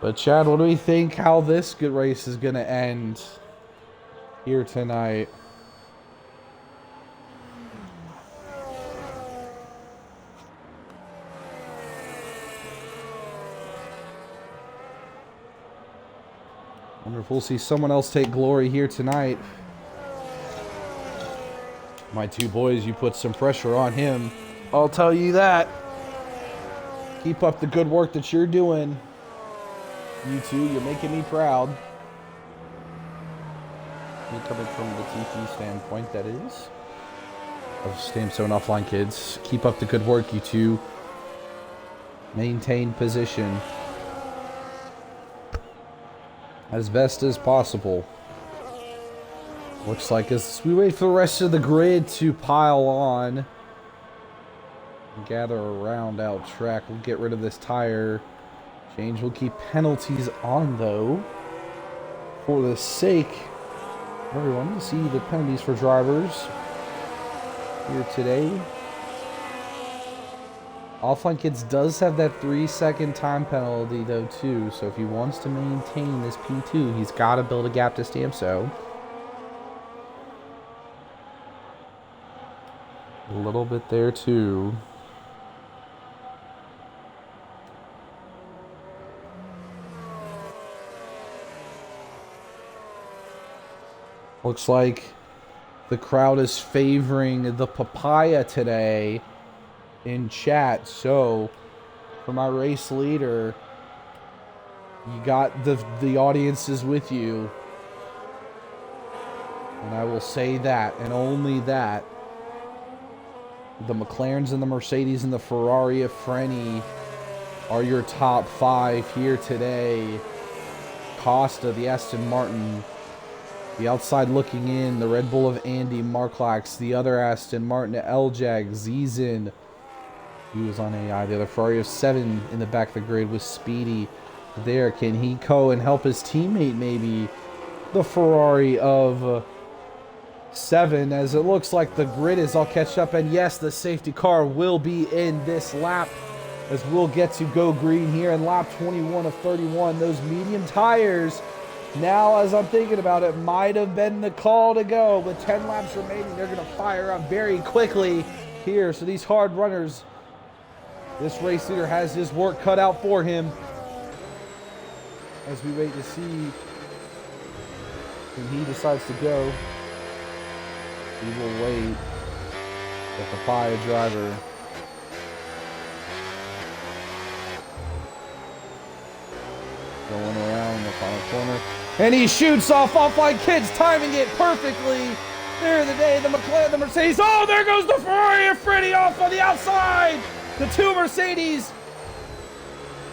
But Chad, what do we think how this good race is going to end here tonight? Wonder if we'll see someone else take glory here tonight. My two boys, you put some pressure on him. I'll tell you that. Keep up the good work that you're doing. You two, you're making me proud. Me coming from the TP standpoint, that is. Of Stamso and Offline Kids. Keep up the good work, you two. Maintain position as best as possible. Looks like as we wait for the rest of the grid to pile on and gather around out track, we'll get rid of this tire change. We'll keep penalties on, though, for the sake of everyone to see the penalties for drivers here today. Offline Kids does have that 3-second time penalty, though, too. So if he wants to maintain this P2, he's got to build a gap to Stamso. A little bit there, too. Looks like the crowd is favoring the papaya today in chat. So, for my race leader, you got the audience is with you. And I will say that, and only that, the McLarens and the Mercedes and the Ferrari of Frenny are your top 5 here today. Costa, the Aston Martin, the outside looking in, the Red Bull of Andy Marklax, the other Aston Martin, Eljag, Zizin, he was on AI, the other Ferrari of 7 in the back of the grid with Speedy there. Can he go and help his teammate maybe? The Ferrari of 7, as it looks like the grid is all catch up, and yes, the safety car will be in this lap as we'll get to go green here in lap 21 of 31. Those medium tires, now as I'm thinking about it, might have been the call to go. With 10 laps remaining, they're going to fire up very quickly here. So these hard runners, this race leader has his work cut out for him. As we wait to see when he decides to go, we will wait. The papaya driver. Going around the final corner. And he shoots off offline kids, timing it perfectly. There the day, the McLaren, the Mercedes. Oh, there goes the Ferrari and Freddie off on the outside. The two Mercedes.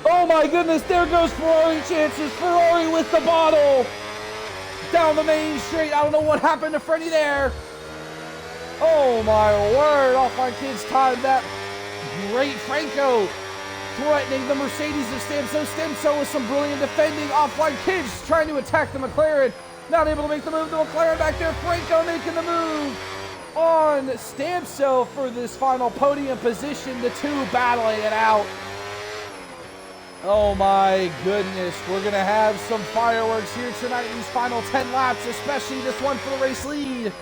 Oh my goodness, there goes Ferrari chances. Ferrari with the bottle. Down the main straight. I don't know what happened to Freddie there. Oh my word, offline kids timed that. Great Franco threatening the Mercedes of Stamso. Stamso with some brilliant defending. Offline kids trying to attack the McLaren. Not able to make the move. The McLaren back there. Franco making the move on Stamso for this final podium position. The two battling it out. Oh my goodness. We're going to have some fireworks here tonight in these final 10 laps, especially this one for the race lead.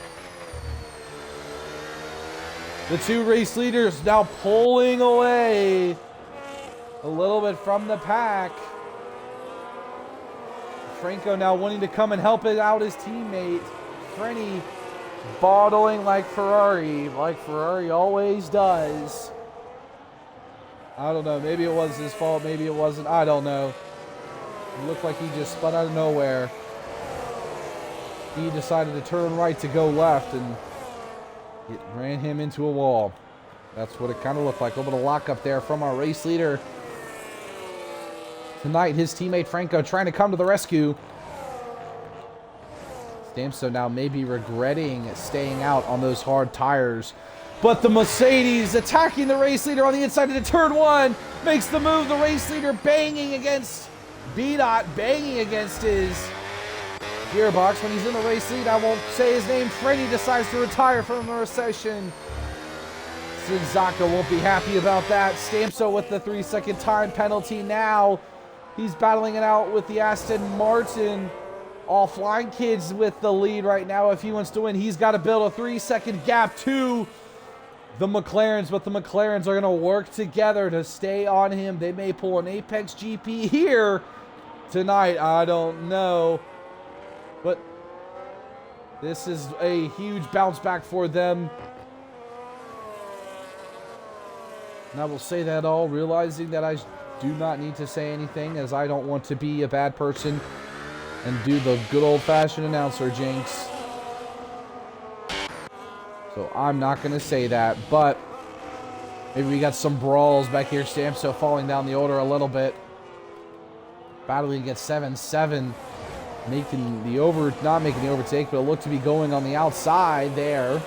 The two race leaders now pulling away a little bit from the pack. Franco now wanting to come and help out his teammate. Frenny bottling like Ferrari always does. I don't know, maybe it was his fault, maybe it wasn't, I don't know. It looked like he just spun out of nowhere. He decided to turn right to go left, and it ran him into a wall. That's what it kind of looked like. A little bit of lockup there from our race leader. Tonight, his teammate Franco trying to come to the rescue. Stamso now maybe regretting staying out on those hard tires. But the Mercedes attacking the race leader on the inside into turn one. Makes the move. The race leader banging against B-Dot, banging against his gearbox. When he's in the race lead, I won't say his name. Freddy decides to retire from the recession. Sinzaka won't be happy about that. Stamso with the 3-second time penalty now. He's battling it out with the Aston Martin. Offline kids with the lead right now. If he wants to win, he's got to build a 3-second gap to the McLarens, but the McLarens are going to work together to stay on him. They may pull an Apex GP here tonight. I don't know. But this is a huge bounce back for them. And I will say that all, realizing that I do not need to say anything, as I don't want to be a bad person and do the good old-fashioned announcer jinx. So I'm not going to say that, but maybe we got some brawls back here. Stamso falling down the order a little bit. Battling against 7-7. Not making the overtake, but it looked to be going on the outside there.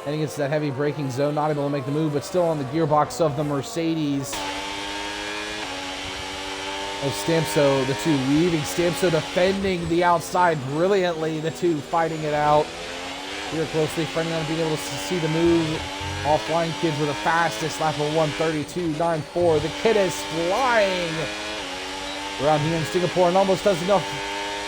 Heading into that heavy braking zone, not able to make the move, but still on the gearbox of the Mercedes. Of Stamso, the two leaving. Stamso defending the outside brilliantly. The two fighting it out. Here closely, Frenny on being able to see the move. Offline kids with the fastest lap of 1:32.94. The kid is flying around here in Singapore and almost does enough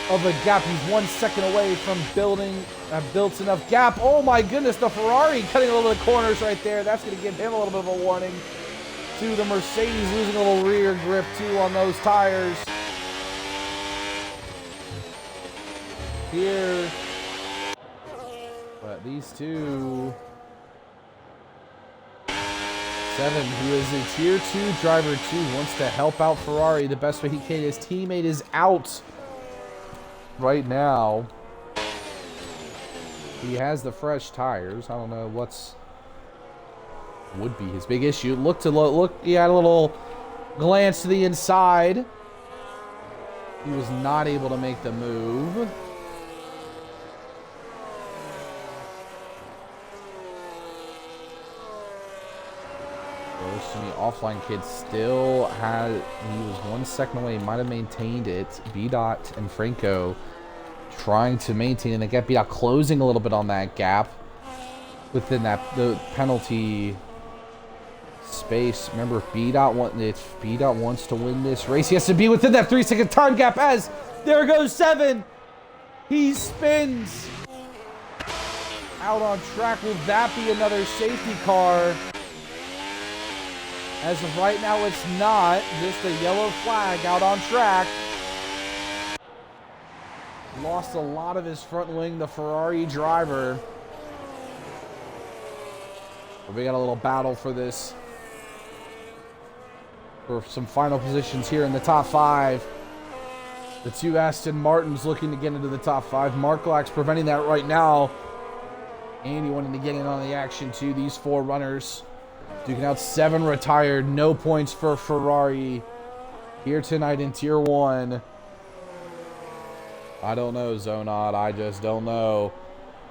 of a gap. He's 1 second away from building built enough gap. Oh my goodness, the Ferrari cutting a little bit of corners right there. That's going to give him a little bit of a warning. To the Mercedes losing a little rear grip too on those tires. Here. But these two. 7, who is a tier 2 driver too, wants to help out Ferrari the best way he can. His teammate is out right now. He has the fresh tires. I don't know what's would be his big issue. He had a little glance to the inside. He was not able to make the move. Goes to me. Offline kid still had. He was 1 second away. He might have maintained it. B-Dot and Franco trying to maintain the gap. B-Dot closing a little bit on that gap within the penalty space. Remember, if B-Dot wants to win this race, he has to be within that 3-second time gap. As there goes 7, he spins out on track. Will that be another safety car? As of right now, it's not. Just a yellow flag out on track. Lost a lot of his front wing, the Ferrari driver. But we got a little battle for this. For some final positions here in the top 5. The two Aston Martins looking to get into the top 5. Mark Lack's preventing that right now. Andy wanting to get in on the action too. These 4 runners duking out. 7 retired. No points for Ferrari here tonight in Tier 1. I don't know, Zonod. I just don't know.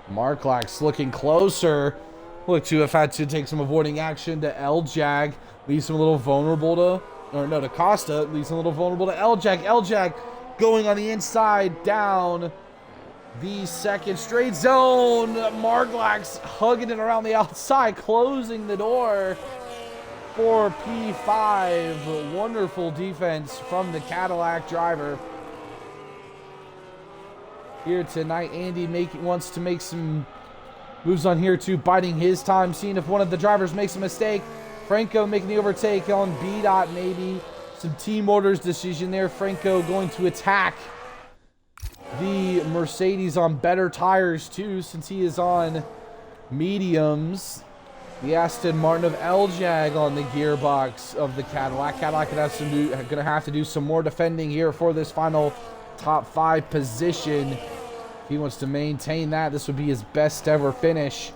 Mark Lack's looking closer. Look to have had to take some avoiding action to L-Jag. Leaves him a little vulnerable to... Or no, to Costa. Leaves him a little vulnerable to L-Jag. L-Jag going on the inside down the second straight zone. Mark Lack's hugging it around the outside. Closing the door for P5. Wonderful defense from the Cadillac driver. Here tonight, Andy wants to make some moves on here too, biding his time, seeing if one of the drivers makes a mistake. Franco making the overtake on B-Dot, maybe. Some team orders decision there. Franco going to attack the Mercedes on better tires too, since he is on mediums. The Aston Martin of L-Jag on the gearbox of the Cadillac. Cadillac gonna have to do some more defending here for this final top 5 position. If he wants to maintain that, this would be his best ever finish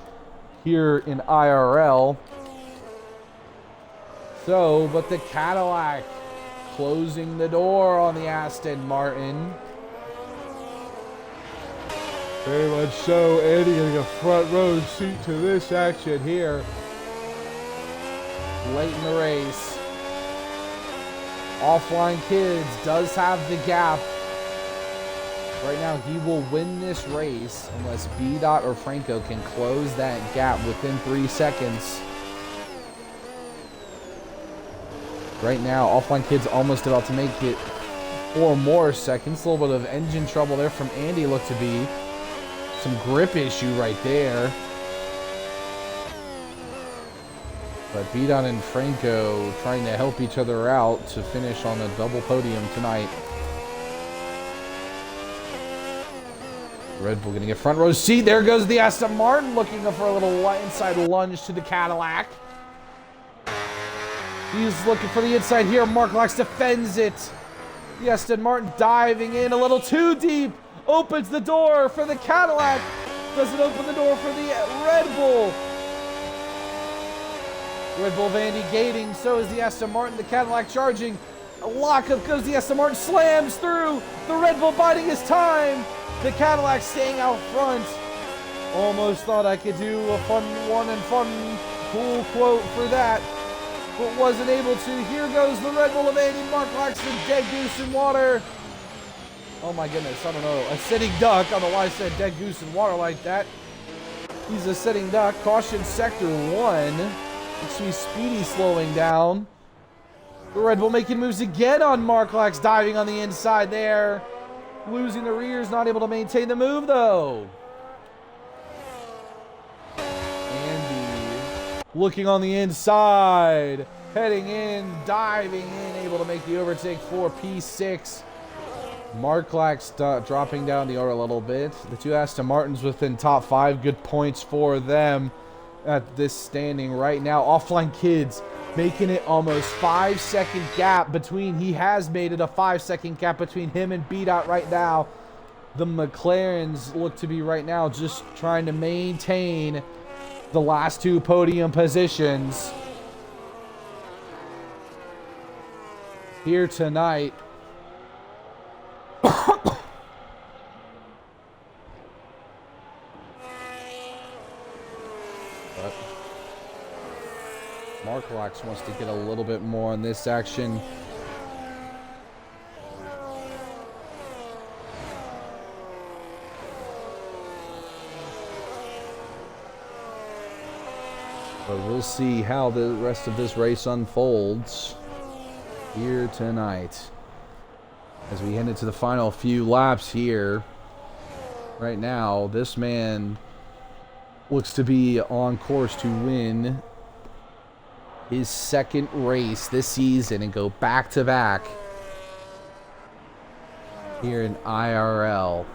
here in IRL. So, but the Cadillac closing the door on the Aston Martin. Very much so. Andy getting a front row seat to this action here late in the race. Offline Kids does have the gap. Right now, he will win this race unless B-Dot or Franco can close that gap within 3 seconds. Right now, Offline Kid's almost about to make it 4 more seconds. A little bit of engine trouble there from Andy, looked to be. Some grip issue right there. But B-Dot and Franco trying to help each other out to finish on a double podium tonight. Red Bull getting a front row seat. There goes the Aston Martin looking for a little inside lunge to the Cadillac. He's looking for the inside here. Mark Lack defends it. The Aston Martin diving in a little too deep. Opens the door for the Cadillac. Doesn't open the door for the Red Bull. Red Bull Vandy gating. So is the Aston Martin. The Cadillac charging. A lockup goes the Aston Martin. Slams through. The Red Bull biding his time. The Cadillac staying out front. Almost thought I could do a fun one and fun cool quote for that, but wasn't able to. Here goes the Red Bull of Andy. Mark Laxton, dead goose in water. Oh my goodness, I don't know. A sitting duck. I don't know why I said dead goose in water like that. He's a sitting duck. Caution sector 1. You see Speedy slowing down. The Red Bull making moves again on Mark Lax, diving on the inside there. Losing the rears, not able to maintain the move though. Andy looking on the inside, heading in, diving in, able to make the overtake for P6. Mark Lax dropping down the order a little bit. The two Aston Martins within top 5, good points for them at this standing right now. Offline Kids making it almost 5-second gap between, he has made it a 5-second gap between him and B-Dot right now. The McLarens look to be right now just trying to maintain the last 2 podium positions here tonight. Mark Lax wants to get a little bit more on this action. But we'll see how the rest of this race unfolds here tonight. As we head into the final few laps here. Right now, this man looks to be on course to win his second race this season and go back-to-back here in IRL.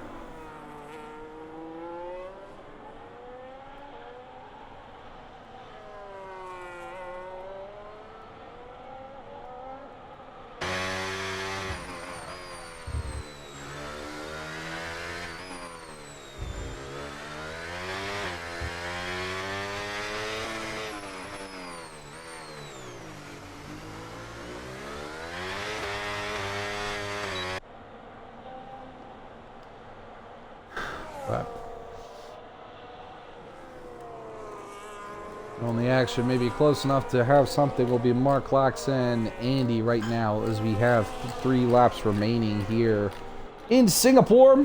But on the action, maybe close enough to have something, will be Mark Lax and Andy right now, as we have 3 laps remaining here in Singapore.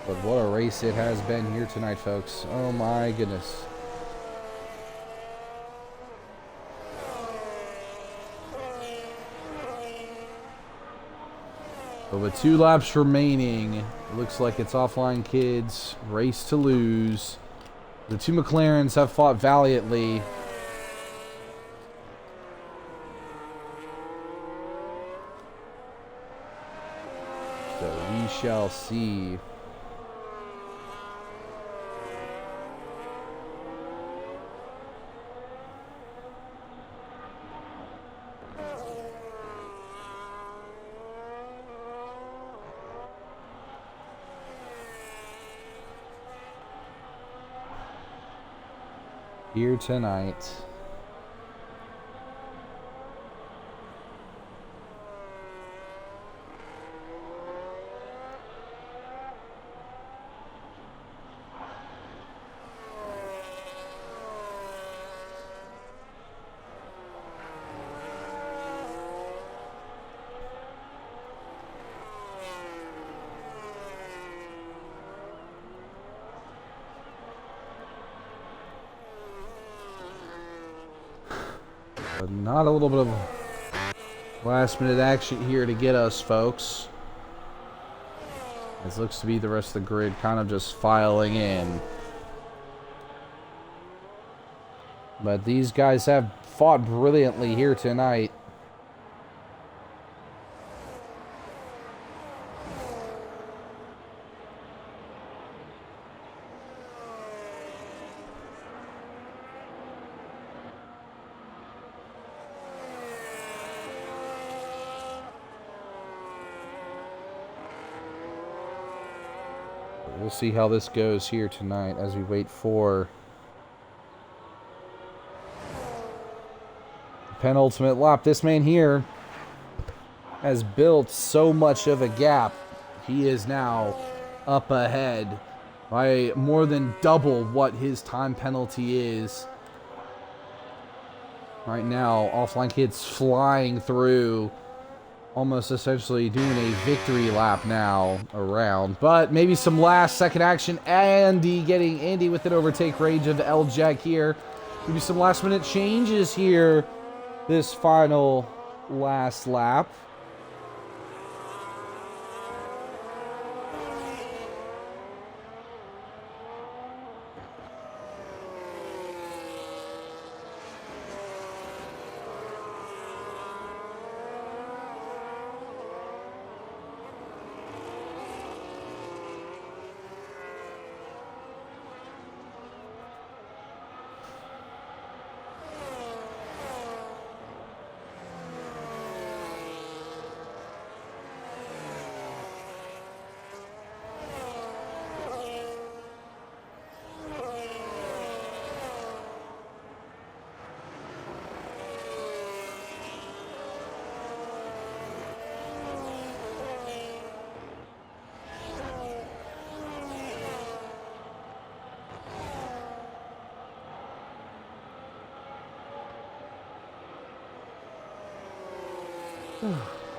But what a race it has been here tonight, folks. Oh my goodness. But with 2 laps remaining, it looks like it's Offline Kids' race to lose. The 2 McLarens have fought valiantly. So we shall see. Here tonight. But not a little bit of last minute action here to get us, folks. This looks to be the rest of the grid kind of just filing in. But these guys have fought brilliantly here tonight. We'll see how this goes here tonight as we wait for the penultimate lap. This man here has built so much of a gap. He is now up ahead by more than double what his time penalty is. Right now, Offline Kids flying through, almost essentially doing a victory lap now around. But maybe some last second action. Andy with an overtake range of the L-Jack here. Maybe some last minute changes here this final last lap.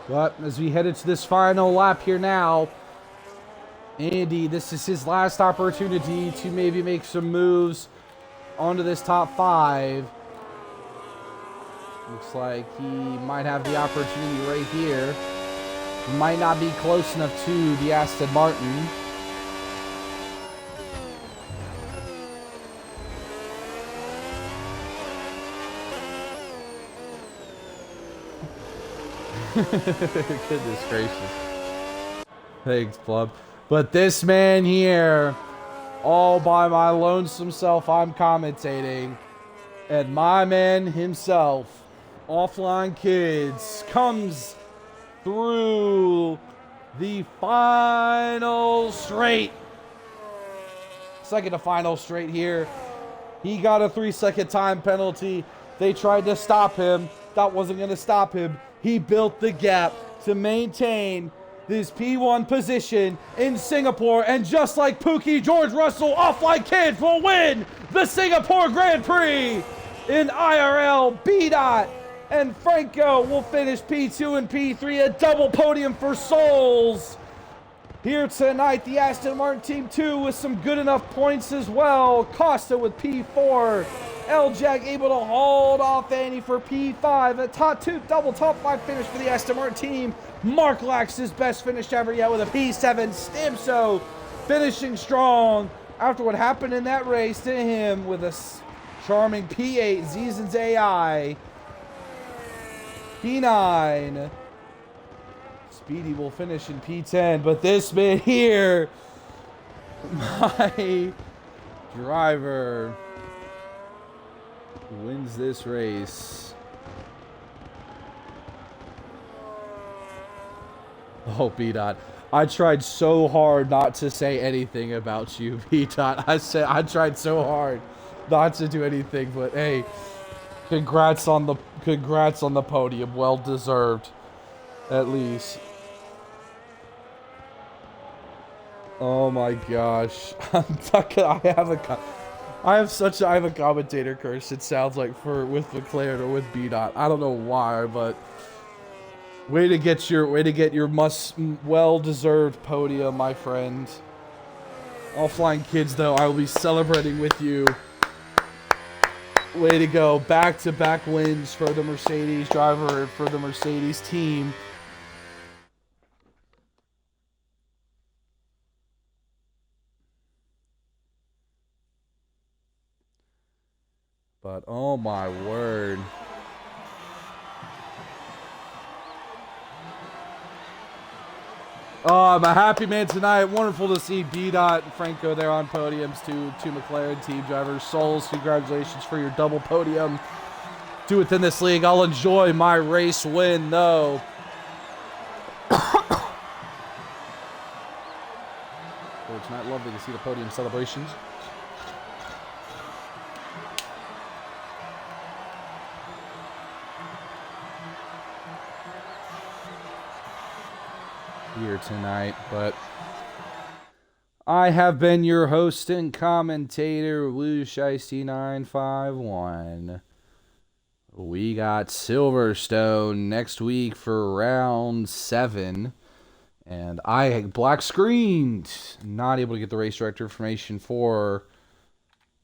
But as we head into this final lap here now, Andy, this is his last opportunity to maybe make some moves onto this top 5. Looks like he might have the opportunity right here. Might not be close enough to the Aston Martin. Goodness gracious. Thanks, Plum. But this man here, all by my lonesome self, I'm commentating. And my man himself, Offline Kids, comes through the final straight. Second to final straight here. He got a 3-second time penalty. They tried to stop him. That wasn't going to stop him. He built the gap to maintain this P1 position in Singapore. And just like Pookie, George Russell, Offline Kids will win the Singapore Grand Prix in IRL. B-Dot and Franco will finish P2 and P3. A double podium for Souls. Here tonight, the Aston Martin Team 2 with some good enough points as well. Costa with P4. L-Jack able to hold off Annie for P5. A double top 5 finish for the Aston Martin team. Mark Lax his best finish ever yet with a P7. Stimso finishing strong after what happened in that race to him with a charming P8. Zeezen's AI. P9. Speedy will finish in P10, but this man here, my driver, wins this race. Oh, B-Dot. I tried so hard not to say anything about you, B-Dot. I tried so hard not to do anything, but hey, congrats on the podium. Well deserved, at least. Oh my gosh. I have a commentator curse, it sounds like, with McLaren or with B-Dot. I don't know why, but way to get your well-deserved podium, my friend. Offline Kids, though, I will be celebrating with you. Way to go. Back-to-back wins for the Mercedes driver, for the Mercedes team. But, oh my word. Oh, I'm a happy man tonight. Wonderful to see B-Dot and Franco there on podiums. Two McLaren team drivers. Souls, congratulations for your double podium. Do within this league. I'll enjoy my race win, though. It's not lovely to see the podium celebrations. Here tonight, but I have been your host and commentator, Woo Shiesty 951. We got Silverstone next week for round 7, and I black screened, not able to get the race director information for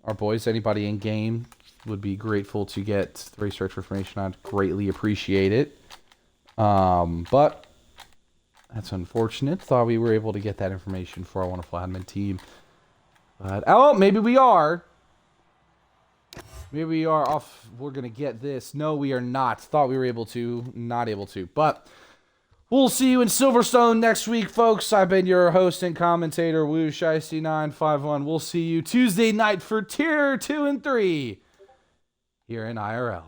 our boys. Anybody in game would be grateful to get the race director information. I'd greatly appreciate it. But that's unfortunate. Thought we were able to get that information for our wonderful admin team. But, oh, maybe we are. Maybe we are off. We're going to get this. No, we are not. Thought we were able to. Not able to. But we'll see you in Silverstone next week, folks. I've been your host and commentator, Woo Shiesty 951. We'll see you Tuesday night for Tier 2 and 3 here in IRL.